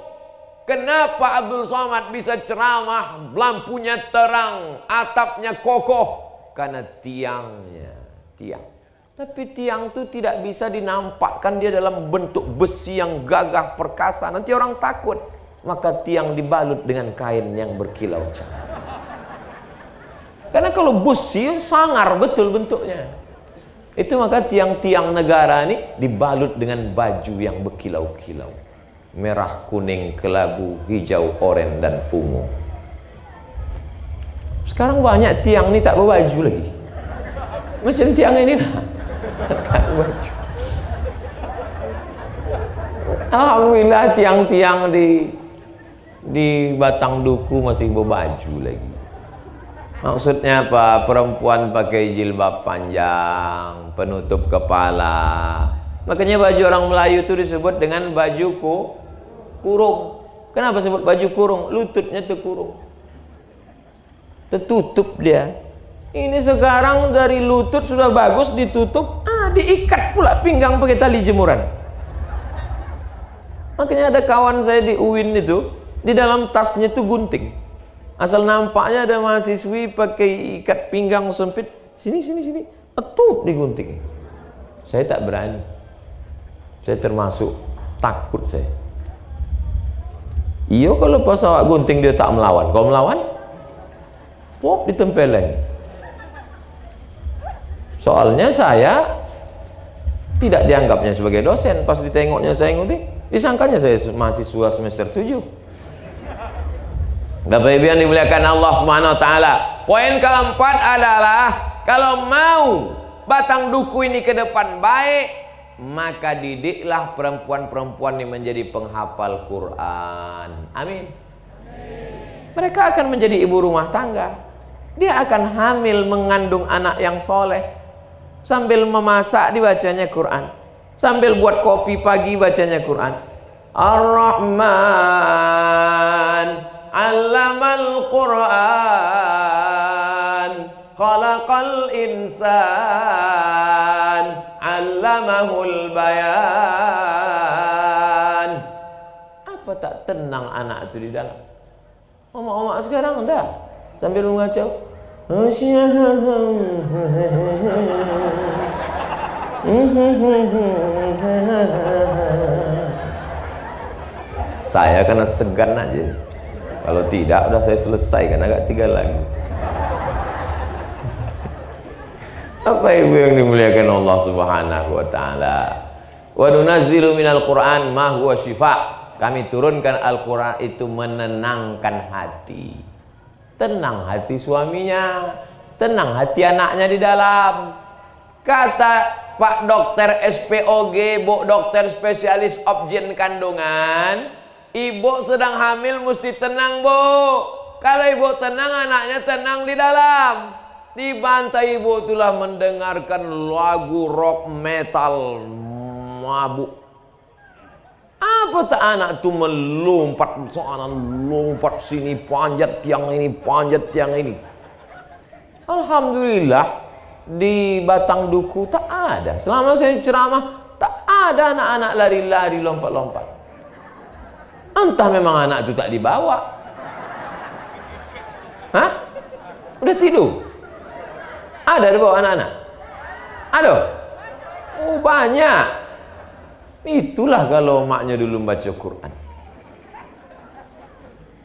Kenapa Abdul Somad bisa ceramah, lampunya terang, atapnya kokoh? Karena tiangnya, tiang. Tapi tiang itu tidak bisa dinampakkan dia dalam bentuk besi yang gagah perkasa. Nanti orang takut. Maka tiang dibalut dengan kain yang berkilau cerah. Karena kalau besi sangar betul bentuknya. Itu maka tiang-tiang negara ini dibalut dengan baju yang berkilau-kilau. Merah, kuning, kelabu, hijau, oranye, dan ungu. Sekarang banyak tiang ini tak berbaju lagi. Macam tiang ini lah. Tak berbaju. Alhamdulillah tiang-tiang di batang duku masih berbaju lagi. Maksudnya apa? Perempuan pakai jilbab panjang, penutup kepala. Makanya baju orang Melayu itu disebut dengan baju kurung. Kenapa sebut baju kurung? Lututnya terkurung, tertutup dia. Ini sekarang dari lutut sudah bagus ditutup, diikat pula pinggang pakai tali jemuran. Makanya ada kawan saya di UIN itu, di dalam tasnya itu gunting. Asal nampaknya ada mahasiswi pakai ikat pinggang sempit, sini, etut digunting. Saya tak berani. Saya termasuk takut saya. Iya kalau pas awak gunting dia tak melawan. Kau melawan, pop ditempeleng. Soalnya saya tidak dianggapnya sebagai dosen. Pas ditengoknya saya ngerti, disangkanya saya mahasiswa semester 7. Bapak Ibu yang dimuliakan Allah Subhanahu wa taala. Poin keempat adalah kalau mau batang duku ini ke depan baik, maka didiklah perempuan-perempuan yang menjadi penghafal Quran. Amin. Mereka akan menjadi ibu rumah tangga. Dia akan hamil mengandung anak yang soleh. Sambil memasak dibacanya Quran. Sambil buat kopi pagi bacanya Quran. Ar-Rahman 'allamal Quran, khalaqal insan, 'allamahul bayan. Apa tak tenang anak itu di dalam? Omak-omak sekarang enggak, sambil mengacau. Saya karena segan aja. Kalau tidak, udah saya selesaikan, agak 3 lagi. Apa Ibu yang dimuliakan Allah Subhanahu wa taala? Wa nunazzilu minal Qur'an ma huwa syifa. Kami turunkan Al-Qur'an itu menenangkan hati. Tenang hati suaminya, tenang hati anaknya di dalam. Kata Pak Dokter SPOG, Bu Dokter Spesialis Obgyn Kandungan, ibu sedang hamil mesti tenang, Bu. Kalau ibu tenang, anaknya tenang di dalam. Di bantai ibu itulah mendengarkan lagu rock metal mabuk. Apa tak anak itu melompat sana, lompat sini, panjat tiang ini, panjat tiang ini. Alhamdulillah di Batang Duku tak ada. Selama saya ceramah tak ada anak-anak lari-lari, lompat-lompat. Entah memang anak itu tak dibawa. Hah? Udah tidur? Ada di bawah anak-anak? Ada? Oh banyak. Itulah kalau maknya dulu baca Quran.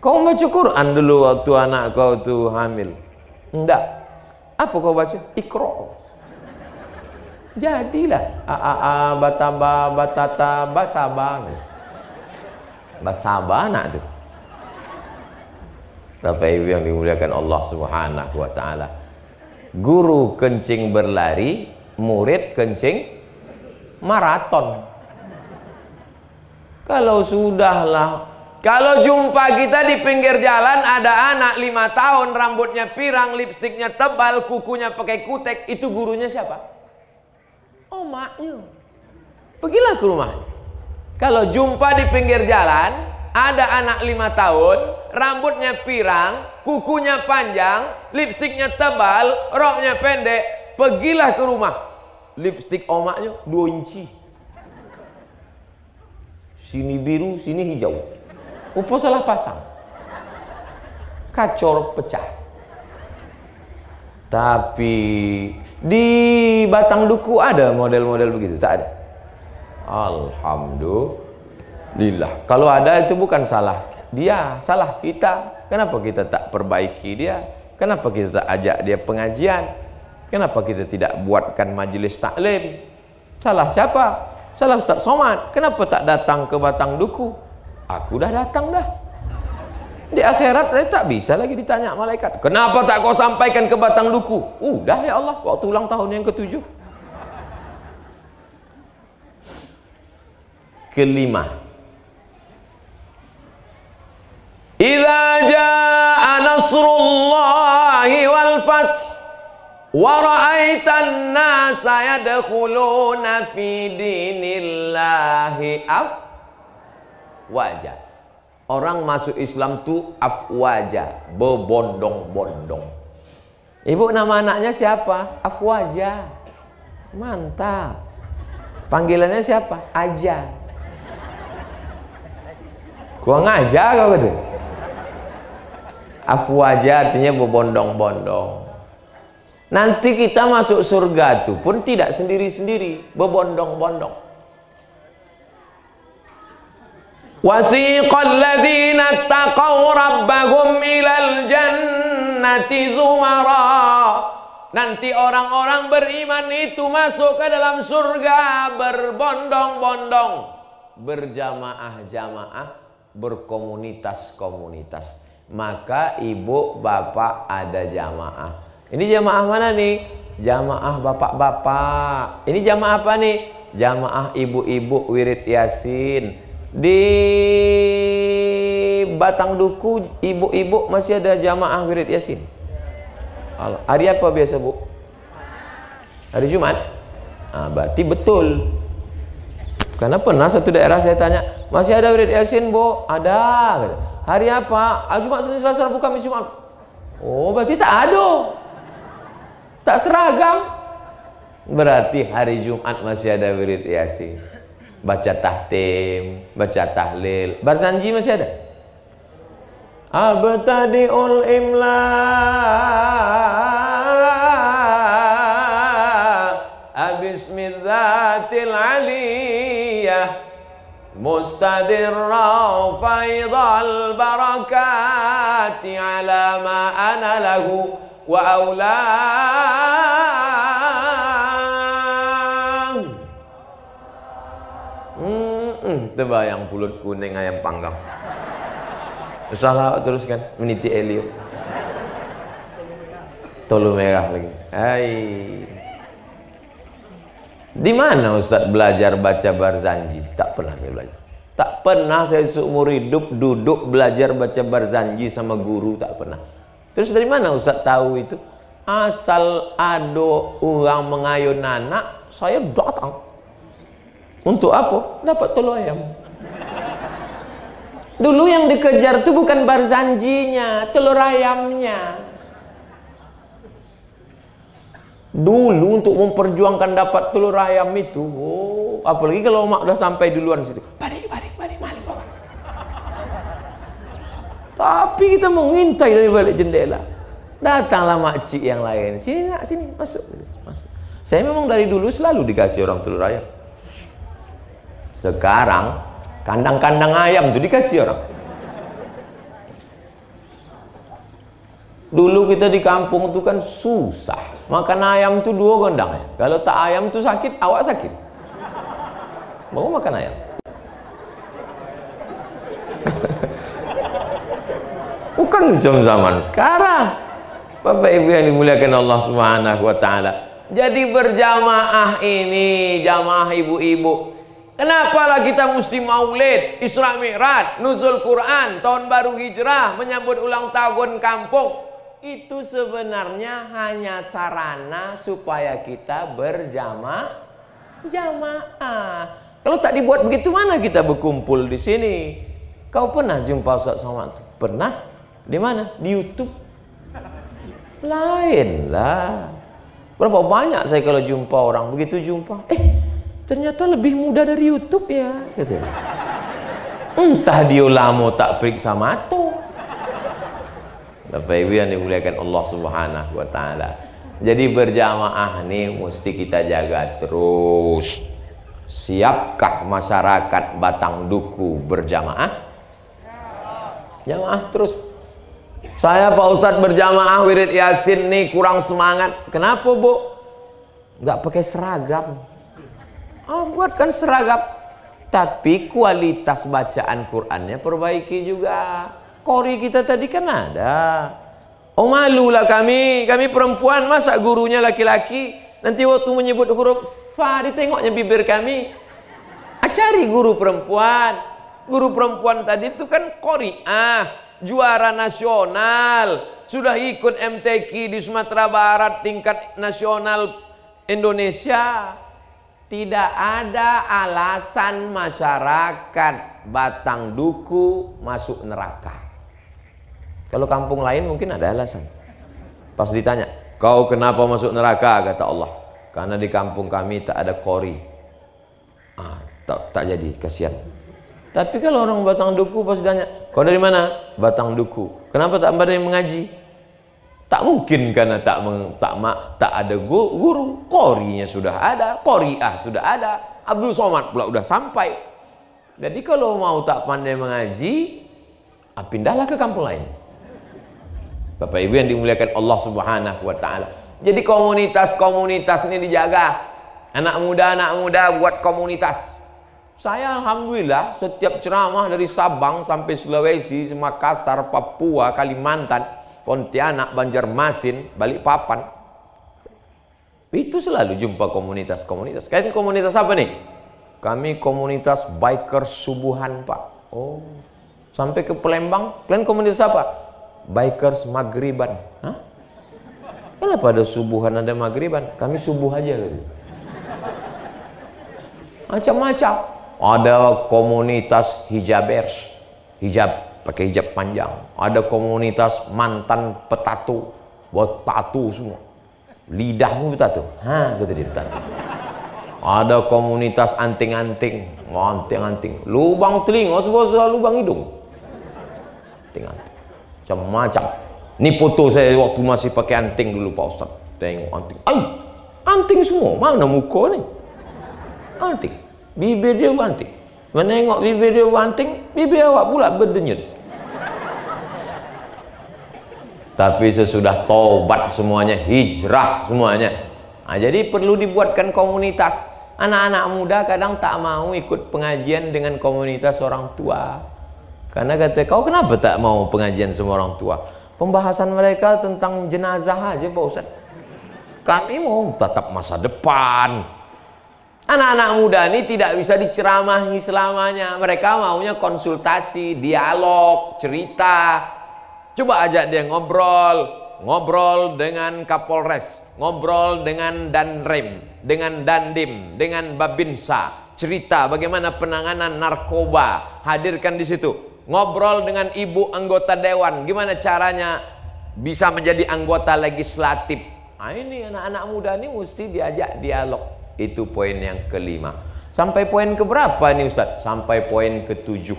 Kau baca Quran dulu waktu anak kau tuh hamil? Enggak. Apa kau baca? Iqra. Jadilah bataba batata basaba. Basaba anak tu. Bapak Ibu yang dimuliakan Allah Subhanahu wa taala. Guru kencing berlari, murid kencing maraton. Kalau sudahlah, kalau jumpa kita di pinggir jalan ada anak 5 tahun, rambutnya pirang, lipstiknya tebal, kukunya pakai kutek, itu gurunya siapa? Oh maknya. Pergilah ke rumahnya. Kalau jumpa di pinggir jalan ada anak 5 tahun, rambutnya pirang, kukunya panjang, lipstiknya tebal, roknya pendek, pergilah ke rumah. Lipstik omaknya 2 inci. Sini biru, sini hijau. Apa salah pasang? Kacor pecah. Tapi di Batang Duku ada model-model begitu? Tak ada. Alhamdulillah. Kalau ada itu bukan salah dia, salah kita. Kenapa kita tak perbaiki dia? Kenapa kita tak ajak dia pengajian? Kenapa kita tidak buatkan majelis taklim? Salah siapa? Salah Ustaz Somad. Kenapa tak datang ke Batang Duku? Aku dah datang dah. Di akhirat saya tak bisa lagi ditanya malaikat. Kenapa tak kau sampaikan ke Batang Duku? Udah ya Allah, waktu ulang tahun yang ke-7. Kelima. Idza jaa nasrullahi wal fath wa ra'aitan nasa yadkhuluna fi dinillahi afwaja. Orang masuk Islam tuh afwaja, berbondong-bondong. Ibu nama anaknya siapa? Afwaja. Mantap. Panggilannya siapa? Aja. Gua ngajak kau gitu. Afwaja artinya berbondong-bondong. Nanti kita masuk surga itu pun tidak sendiri-sendiri, berbondong-bondong. Wasiqal ladzina taqaw rabbahum ilal jannati zumara. Nanti orang-orang beriman itu masuk ke dalam surga berbondong-bondong, berjamaah-jamaah, berkomunitas-komunitas. Maka ibu bapak ada jamaah. Ini jamaah mana nih? Jamaah bapak-bapak. Ini jamaah apa nih? Jamaah ibu-ibu wirid Yasin. Di Batang Duku ibu-ibu masih ada jamaah wirid Yasin. Hari apa biasa bu? Hari Jumat? Nah, berarti betul. Karena pernah satu daerah saya tanya, masih ada wirid Yasin bu? Ada. Hari apa? Jumat, Senin, Selasa, Rabu, Kamis, Jumat. Oh, berarti tak ada. Tak seragam. Berarti hari Jumat masih ada wirid Yasin. Baca tahtim, baca tahlil. Barzanji masih ada? Abtadi'ul imla abismidzatil aliyah mustadirra faidal barakati ala ma ana lahu wa aulang. Terbayang pulut kuning ayam panggang. Salah teruskan meniti Elio. Tolu merah lagi. Hai. Di mana Ustaz belajar baca Barzanji? Tak pernah saya belajar. Tak pernah saya seumur hidup duduk belajar baca Barzanji sama guru, tak pernah. Terus dari mana Ustaz tahu itu? Asal ada orang mengayun anak, saya datang. Untuk apa? Dapat telur ayam. Dulu yang dikejar itu bukan Barzanjinya, telur ayamnya. Dulu untuk memperjuangkan dapat telur ayam itu, apalagi kalau mak udah sampai duluan situ. Balik, balik, bawa. Tapi kita mengintai dari balik jendela. Datanglah makcik yang lain. Sini nak, sini, masuk. Saya memang dari dulu selalu dikasih orang telur ayam. Sekarang kandang-kandang ayam itu dikasih orang. Dulu kita di kampung itu kan susah. Makan ayam itu 2 gondang ya. Kalau tak ayam itu sakit, awak sakit. Mau makan ayam. Bukan macam zaman sekarang. Bapak Ibu yang dimuliakan Allah Subhanahu wa taala. Jadi berjamaah ini, jamaah ibu-ibu. Kenapa lah kita mesti maulid, Isra Mi'raj, nuzul Quran, tahun baru hijrah, menyambut ulang tahun kampung? Itu sebenarnya hanya sarana supaya kita berjamaah. Kalau tak dibuat begitu, mana kita berkumpul di sini? Kau pernah jumpa Ustaz Somad? Pernah? Di mana? Di YouTube? Lain lah. Berapa banyak saya kalau jumpa orang, begitu jumpa, ternyata lebih mudah dari YouTube ya, gitu. Entah dia lama tak periksa mata. Bapak Ibu yang dimuliakan Allah Subhanahu wa taala. Jadi berjamaah nih mesti kita jaga terus. Siapkah masyarakat Batang Duku berjamaah? Jamaah terus. Saya Pak Ustadz berjamaah wirid Yasin nih kurang semangat. Kenapa bu? Nggak pakai seragam. Buatkan seragam, tapi kualitas bacaan Qur'annya perbaiki juga. Qori kita tadi kan ada. Oh malulah kami perempuan, masa gurunya laki-laki. Nanti waktu menyebut huruf fa ditengoknya bibir kami. Cari guru perempuan. Guru perempuan tadi itu kan qori'ah, juara nasional, sudah ikut MTQ di Sumatera Barat tingkat nasional Indonesia. Tidak ada alasan masyarakat Batang Duku masuk neraka. Kalau kampung lain mungkin ada alasan. Pas ditanya, kau kenapa masuk neraka? Kata Allah, karena di kampung kami tak ada qori. Tak jadi, kasihan. Tapi kalau orang Batang Duku pas ditanya, kau dari mana? Batang Duku. Kenapa tak ada yang mengaji? Tak mungkin karena tak ada guru. Qorinya sudah ada, qori'ah sudah ada, Abdul Somad pula sudah sampai. Jadi kalau mau tak pandai mengaji, pindahlah ke kampung lain. Bapak Ibu yang dimuliakan Allah Subhanahu wa taala. Jadi komunitas-komunitas ini dijaga. Anak muda buat komunitas. Saya alhamdulillah setiap ceramah dari Sabang sampai Sulawesi, Makassar, Papua, Kalimantan, Pontianak, Banjarmasin, Balikpapan, itu selalu jumpa komunitas-komunitas. Kalian komunitas apa nih? Kami komunitas bikers subuhan, Pak. Oh, sampai ke Palembang, kalian komunitas apa? Bikers maghriban. Hah? Kenapa ada subuhan, ada maghriban? Kami subuh aja gitu. Macam-macam. Ada komunitas hijabers, hijab, pakai hijab panjang. Ada komunitas mantan petatu, buat tatu semua. Lidahmu bertatu. Hah, gitu dia bertatu. Ada komunitas anting-anting, anting-anting, lubang telinga sebesar lubang hidung. Anting-anting. Macam-macam. Ini foto saya waktu masih pakai anting dulu, Pak Ustaz. Tengok anting. Ay, anting semua. Mana muka ni? Anting. Bibir dia anting. Menengok bibir dia anting, bibir awak pula berdenyut. Tapi sesudah taubat semuanya, hijrah semuanya. Nah, jadi perlu dibuatkan komunitas. Anak-anak muda kadang tak mau ikut pengajian dengan komunitas orang tua. Karena kata, kau kenapa tak mau pengajian sama orang tua? Pembahasan mereka tentang jenazah aja, Pak Ustaz. Kami mau tatap masa depan. Anak-anak muda ini tidak bisa diceramahi selamanya. Mereka maunya konsultasi, dialog, cerita. Coba ajak dia ngobrol dengan Kapolres, ngobrol dengan Danrem, dengan Dandim, dengan Babinsa, cerita bagaimana penanganan narkoba, hadirkan di situ. Ngobrol dengan ibu anggota dewan, gimana caranya bisa menjadi anggota legislatif. Nah, ini anak-anak muda ini mesti diajak dialog. Itu poin yang kelima. Sampai poin keberapa nih Ustadz? Sampai poin ke-7.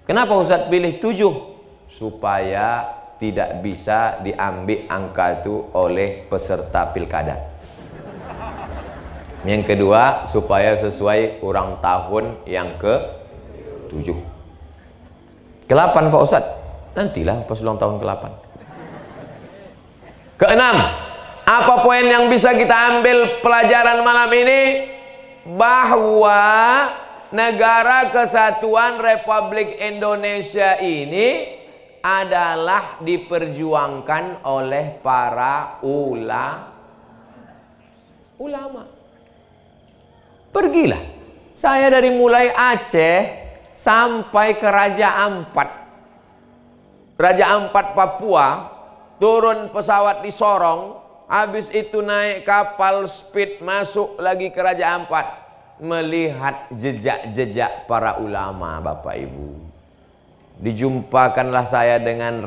Kenapa Ustadz pilih 7? Supaya tidak bisa diambil angka itu oleh peserta pilkada. Yang kedua, supaya sesuai ulang tahun yang ke-7. Ke-8 Pak Ustadz? Nantilah pas ulang tahun ke-8. Ke-6, apa poin yang bisa kita ambil pelajaran malam ini? Bahwa negara kesatuan Republik Indonesia ini adalah diperjuangkan oleh para ulama. Pergilah. Saya dari mulai Aceh sampai ke Raja Ampat. Raja Ampat Papua, turun pesawat di Sorong, habis itu naik kapal speed masuk lagi ke Raja Ampat, melihat jejak-jejak para ulama, Bapak Ibu. Dijumpakanlah saya dengan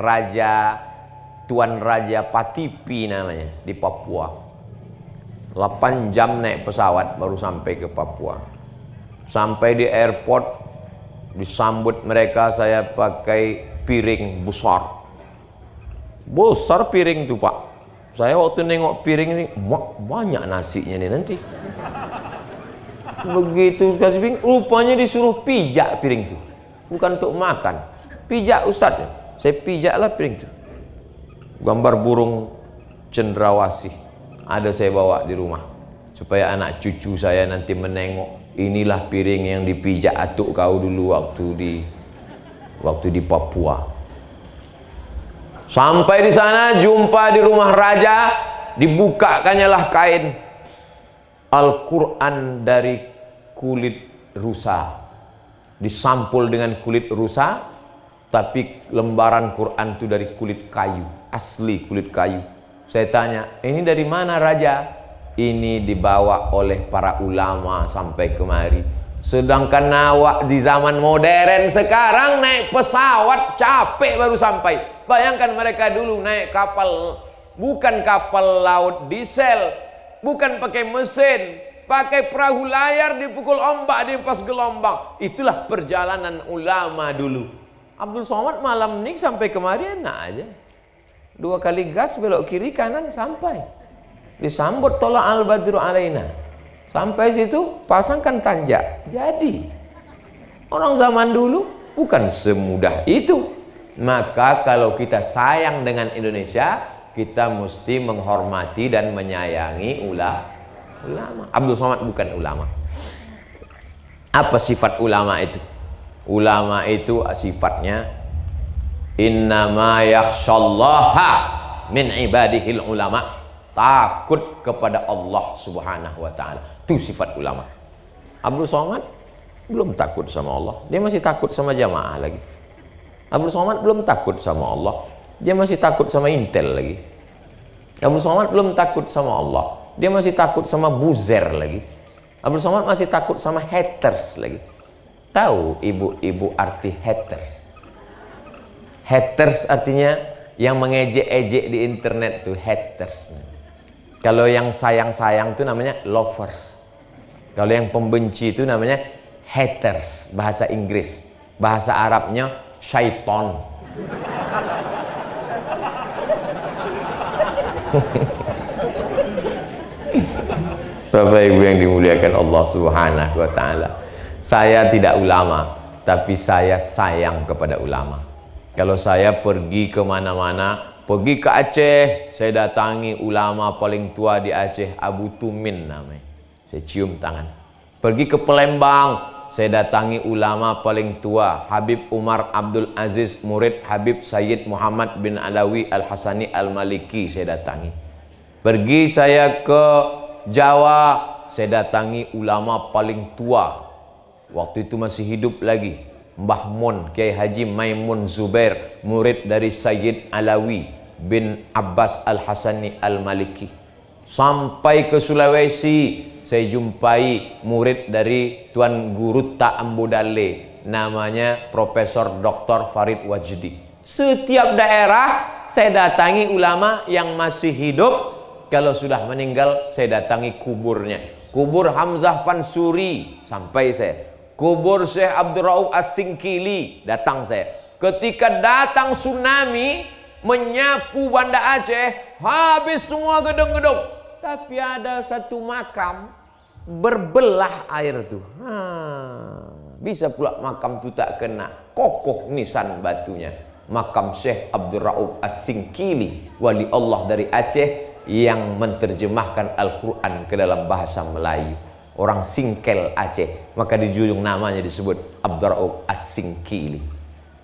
Tuan Raja Patipi namanya di Papua. 8 jam naik pesawat baru sampai ke Papua. Sampai di airport disambut mereka, saya pakai piring besar. Besar piring itu, Pak. Saya waktu nengok piring ini, banyak nasinya nih nanti. Begitu kasih piring, rupanya disuruh pijak piring itu. Bukan untuk makan. Pijak Ustaz. Saya pijaklah piring itu. Gambar burung cendrawasih. Ada saya bawa di rumah. Supaya anak cucu saya nanti menengok. Inilah piring yang dipijak atuk kau dulu waktu di Papua. Sampai di sana jumpa di rumah raja, dibukakannya lah kain Al-Quran dari kulit rusa, disampul dengan kulit rusa, tapi lembaran Quran itu dari kulit kayu, asli kulit kayu. Saya tanya, ini dari mana raja? Ini dibawa oleh para ulama sampai kemari. Sedangkan awak di zaman modern sekarang naik pesawat capek baru sampai. Bayangkan mereka dulu naik kapal, bukan kapal laut diesel, bukan pakai mesin, pakai perahu layar, dipukul ombak, diempas gelombang. Itulah perjalanan ulama dulu. Abdul Somad malam ini sampai kemari enak aja. 2 kali gas belok kiri kanan sampai. Disambut tolak al-badru alaina. Sampai situ pasangkan tanjak. Jadi orang zaman dulu bukan semudah itu. Maka kalau kita sayang dengan Indonesia, kita mesti menghormati dan menyayangi ulama. Abdul Somad bukan ulama. Apa sifat ulama itu? Ulama itu sifatnya innama yakhshallaha min ibadihil ulama, takut kepada Allah Subhanahu wa taala. Itu sifat ulama. Abdul Somad belum takut sama Allah, dia masih takut sama jamaah lagi. Abdul Somad belum takut sama Allah, dia masih takut sama Intel lagi. Abdul Somad belum takut sama Allah, dia masih takut sama buzzer lagi. Abdul Somad masih takut sama haters lagi. Tahu ibu-ibu arti haters? Haters artinya yang mengejek-ejek di internet tuh haters. Kalau yang sayang-sayang itu namanya lovers. Kalau yang pembenci itu namanya haters, bahasa Inggris. Bahasa Arabnya syaiton. Bapak Ibu yang dimuliakan Allah Subhanahu wa taala. Saya tidak ulama, tapi saya sayang kepada ulama. Kalau saya pergi kemana-mana, pergi ke Aceh, saya datangi ulama paling tua di Aceh, Abu Tumin namanya. Saya cium tangan. Pergi ke Palembang, saya datangi ulama paling tua, Habib Umar Abdul Aziz, murid Habib Sayyid Muhammad bin Alawi Al-Hasani Al-Maliki, saya datangi. Pergi saya ke Jawa, saya datangi ulama paling tua. Waktu itu masih hidup lagi, Mbah Mun, Kiai Haji Maimun Zubair, murid dari Sayyid Alawi bin Abbas Al-Hasani Al-Maliki. Sampai ke Sulawesi, saya jumpai murid dari Tuan Guru Ta'ambudale, namanya Profesor Dr. Farid Wajdi. Setiap daerah saya datangi ulama yang masih hidup. Kalau sudah meninggal, saya datangi kuburnya. Kubur Hamzah Fansuri, sampai saya. Kubur Syekh Abdul Rauf As-Singkili, datang saya. Ketika datang tsunami menyapu Banda Aceh, habis semua gedung-gedung. Tapi ada satu makam berbelah air tuh. Bisa pula makam itu tak kena, kokoh nisan batunya. Makam Syekh Abdul Rauf As-Singkili, wali Allah dari Aceh, yang menerjemahkan Al-Quran ke dalam bahasa Melayu. Orang Singkel Aceh, maka di ujung namanya disebut Abdul Rauf As-Singkili.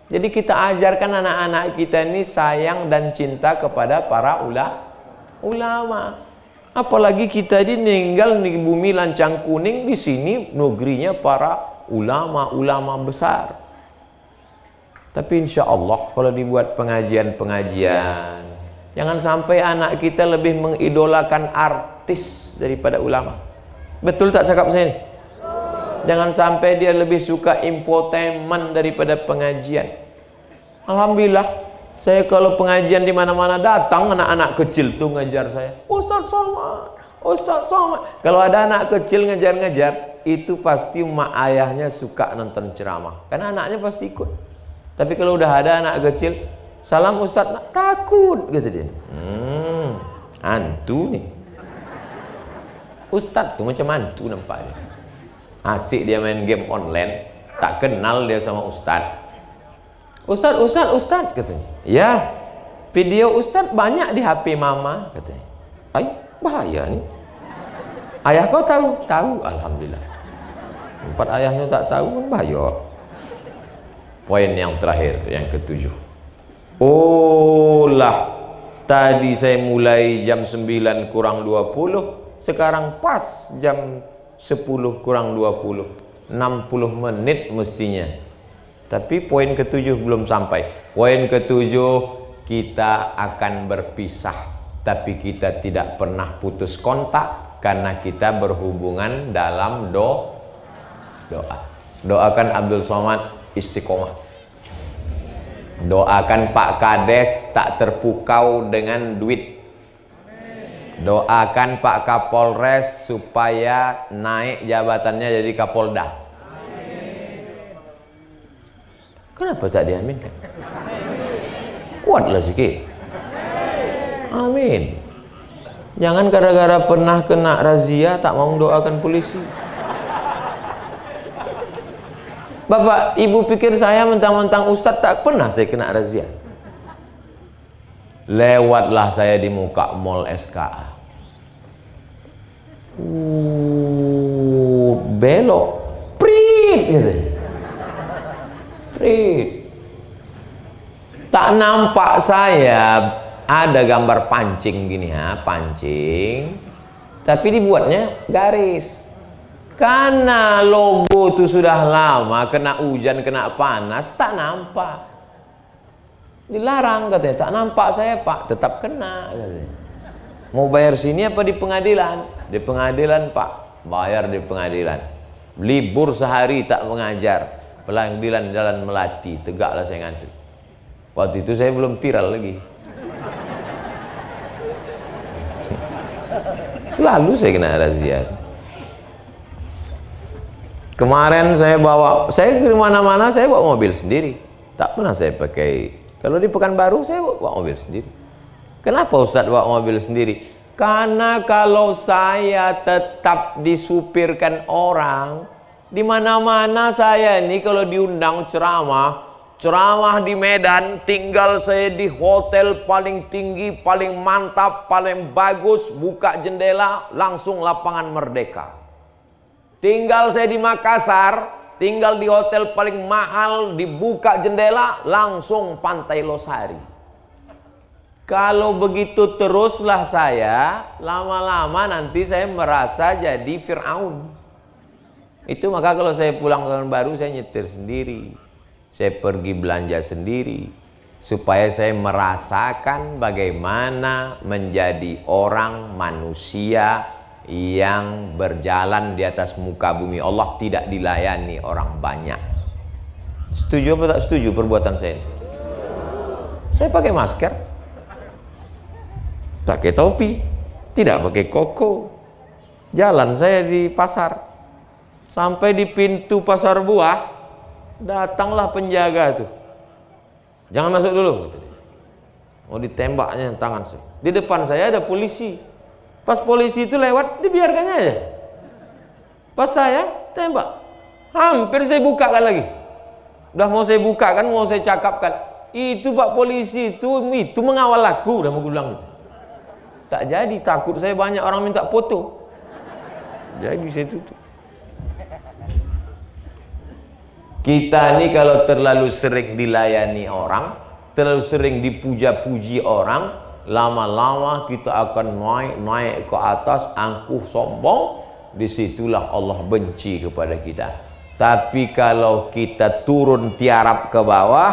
Jadi kita ajarkan anak-anak kita ini sayang dan cinta kepada para ulama. Apalagi kita ini meninggal di bumi lancang kuning, di sini negerinya para ulama-ulama besar. Tapi insya Allah kalau dibuat pengajian-pengajian, jangan sampai anak kita lebih mengidolakan artis daripada ulama. Betul tak cakap saya ini? Jangan sampai dia lebih suka infotainment daripada pengajian. Alhamdulillah, saya kalau pengajian di mana-mana datang anak-anak kecil tuh ngejar saya. Ustaz Somad, Ustaz Somad. Kalau ada anak kecil ngejar-ngejar, itu pasti mak ayahnya suka nonton ceramah. Karena anaknya pasti ikut. Tapi kalau udah ada anak kecil, salam Ustaz, takut gitu dia. Hantu nih. Ustaz tuh macam hantu nampaknya. Asik dia main game online, tak kenal dia sama Ustaz. Ustaz katanya. Ya, video Ustaz banyak di HP mama katanya. Ay, bahaya nih. Ayah kau tahu? Tahu, alhamdulillah. Empat ayahnya tak tahu kan bahaya. Poin yang terakhir, yang ketujuh. Oh lah, tadi saya mulai jam 9 kurang 20, sekarang pas jam 10 kurang 20, 60 menit mestinya. Tapi poin ketujuh belum sampai. Poin ketujuh, kita akan berpisah, tapi kita tidak pernah putus kontak karena kita berhubungan dalam doa. Doakan Abdul Somad istiqomah. Doakan Pak Kades tak terpukau dengan duit. Doakan Pak Kapolres supaya naik jabatannya jadi Kapolda. Kenapa tak diaminkan? Kuatlah sikit. Amin. Jangan gara-gara pernah kena razia tak mau doakan polisi. Bapak, ibu pikir saya mentang-mentang ustadz tak pernah saya kena razia? Lewatlah saya di muka mall SKA. Belok, prit gitu. Prit. Tak nampak saya ada gambar pancing gini ya, pancing. Tapi dibuatnya garis. Karena logo itu sudah lama, kena hujan, kena panas, tak nampak. Dilarang katanya, tak nampak saya Pak, tetap kena katanya. Mau bayar sini apa di pengadilan? Di pengadilan Pak, bayar di pengadilan. Libur sehari tak mengajar, pengadilan Jalan Melati, tegaklah saya ngantri. Waktu itu saya belum viral lagi. Selalu saya kena razia. Kemarin saya ke mana-mana saya bawa mobil sendiri. Tak pernah saya pakai. Kalau di Pekanbaru saya bawa mobil sendiri. Kenapa Ustadz bawa mobil sendiri? Karena kalau saya tetap disupirkan orang, di mana-mana saya ini kalau diundang ceramah di Medan, tinggal saya di hotel paling tinggi, paling mantap, paling bagus, buka jendela, langsung lapangan Merdeka. Tinggal saya di Makassar, tinggal di hotel paling mahal, dibuka jendela, langsung Pantai Losari. Kalau begitu teruslah saya, lama-lama nanti saya merasa jadi Fir'aun. Itu maka kalau saya pulang ke Pekanbaru, saya nyetir sendiri. Saya pergi belanja sendiri. Supaya saya merasakan bagaimana menjadi orang manusia yang berjalan di atas muka bumi Allah, tidak dilayani orang banyak. Setuju apa tak setuju perbuatan saya ini? Saya pakai masker, pakai topi, tidak pakai koko. Jalan saya di pasar, sampai di pintu pasar buah, datanglah penjaga tuh. Jangan masuk dulu, mau ditembaknya tangan saya. Di depan saya ada polisi. Pas polisi itu lewat, dibiarkannya aja. Pas saya tembak, hampir saya bukakan lagi. Udah mau saya bukakan, mau saya cakapkan, itu Pak polisi itu mengawal aku, udah mau bilang gitu. Tak jadi, takut saya banyak orang minta foto. Jadi saya tutup. Kita ini kalau terlalu sering dilayani orang, terlalu sering dipuja-puji orang, lama-lama kita akan naik ke atas, angkuh, sombong. Disitulah Allah benci kepada kita. Tapi kalau kita turun tiarap ke bawah,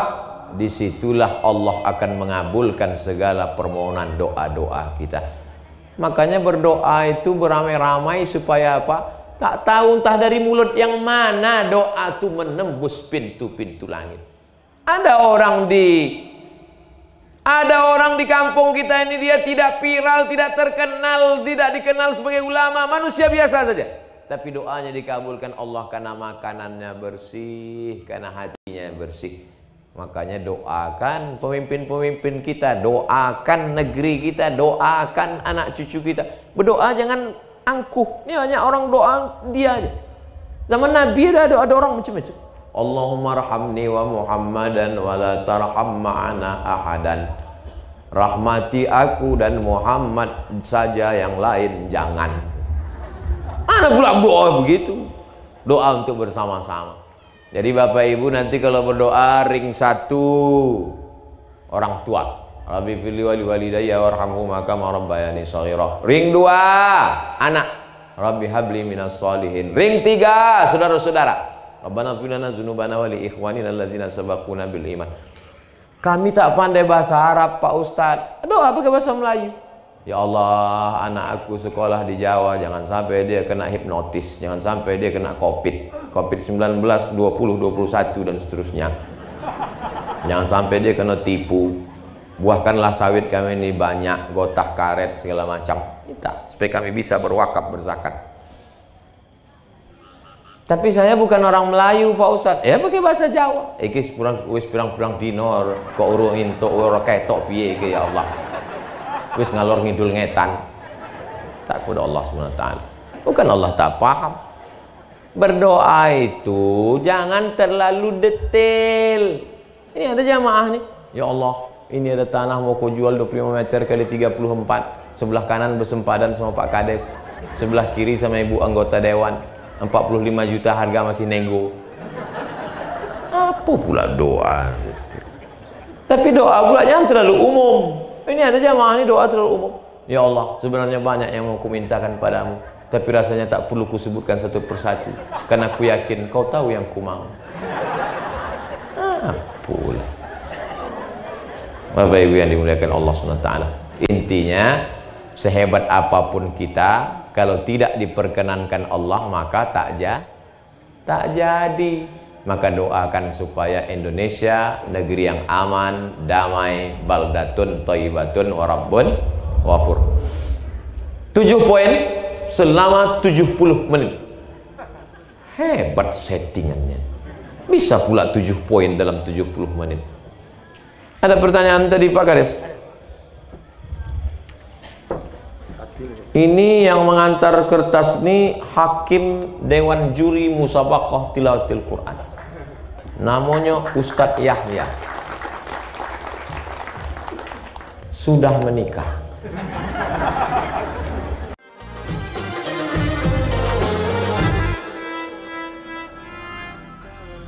disitulah Allah akan mengabulkan segala permohonan doa-doa kita. Makanya berdoa itu beramai-ramai supaya apa? Tak tahu entah dari mulut yang mana doa itu menembus pintu-pintu langit. Ada orang di kampung kita ini, dia tidak viral, tidak terkenal, tidak dikenal sebagai ulama, manusia biasa saja. Tapi doanya dikabulkan Allah karena makanannya bersih, karena hatinya bersih. Makanya doakan pemimpin-pemimpin kita, doakan negeri kita, doakan anak cucu kita. Berdoa jangan angkuh. Ini hanya orang doa dia aja. Zaman Nabi ada orang macam-macam. Allahumma rahamni wa Muhammadan wa la tarham ma'ana ahadan. Rahmati aku dan Muhammad saja, yang lain jangan. Ada pula doa begitu. Doa untuk bersama-sama. Jadi Bapak Ibu nanti kalau berdoa, ring satu orang tua. Rabbi fili wali walidayya warhamhuma kama rabbayani shaghira. Ring dua anak. Rabbi habli minas shalihin. Ring tiga saudara-saudara. Rabbana ighfir lana dzunubana wa li ikhwanina alladzina sabaquna bil iman. Kami tak pandai bahasa Arab Pak Ustadz. Doa pakai bahasa Melayu. Ya Allah, anak aku sekolah di Jawa, jangan sampai dia kena hipnotis, jangan sampai dia kena COVID-19 20 21 dan seterusnya. Jangan sampai dia kena tipu. Buahkanlah sawit kami ini banyak, gotah karet segala macam. Minta supaya kami bisa berwakaf, berzakat. Tapi saya bukan orang Melayu Pak Ustadz. Ya pakai bahasa Jawa. Iki wis pirang-pirang dino kok urung entuk ora ketok piye iki ya Allah. Wis ngalor ngidul ngetan. Tak kepada Allah SWT. Bukan Allah tak paham. Berdoa itu jangan terlalu detail. Ini ada jamaah nih. Ya Allah, ini ada tanah mau kau jual 25 meter kali 34, sebelah kanan bersempadan sama Pak Kades, sebelah kiri sama ibu anggota dewan, 45 juta harga masih nego. Apa pula doa? Tapi doa pula jangan terlalu umum. Ini ada jamaah ini doa terlalu umum. Ya Allah, sebenarnya banyak yang mau kumintakan padamu, tapi rasanya tak perlu kusebutkan satu persatu, karena aku yakin kau tahu yang ku mau. Pula. Bapak Ibu yang dimuliakan Allah SWT, intinya sehebat apapun kita, kalau tidak diperkenankan Allah maka tak jadi. Maka doakan supaya Indonesia negeri yang aman, damai, baldatun thayyibatun wa rabbun ghafur. 7 poin selama 70 menit. Hebat settingannya. Bisa pula 7 poin dalam 70 menit. Ada pertanyaan tadi Pak Kades? Ini yang mengantar kertas ini Hakim Dewan Juri Musabaqah Tilawatil Quran. Namanya Ustadz Yahya. Sudah menikah.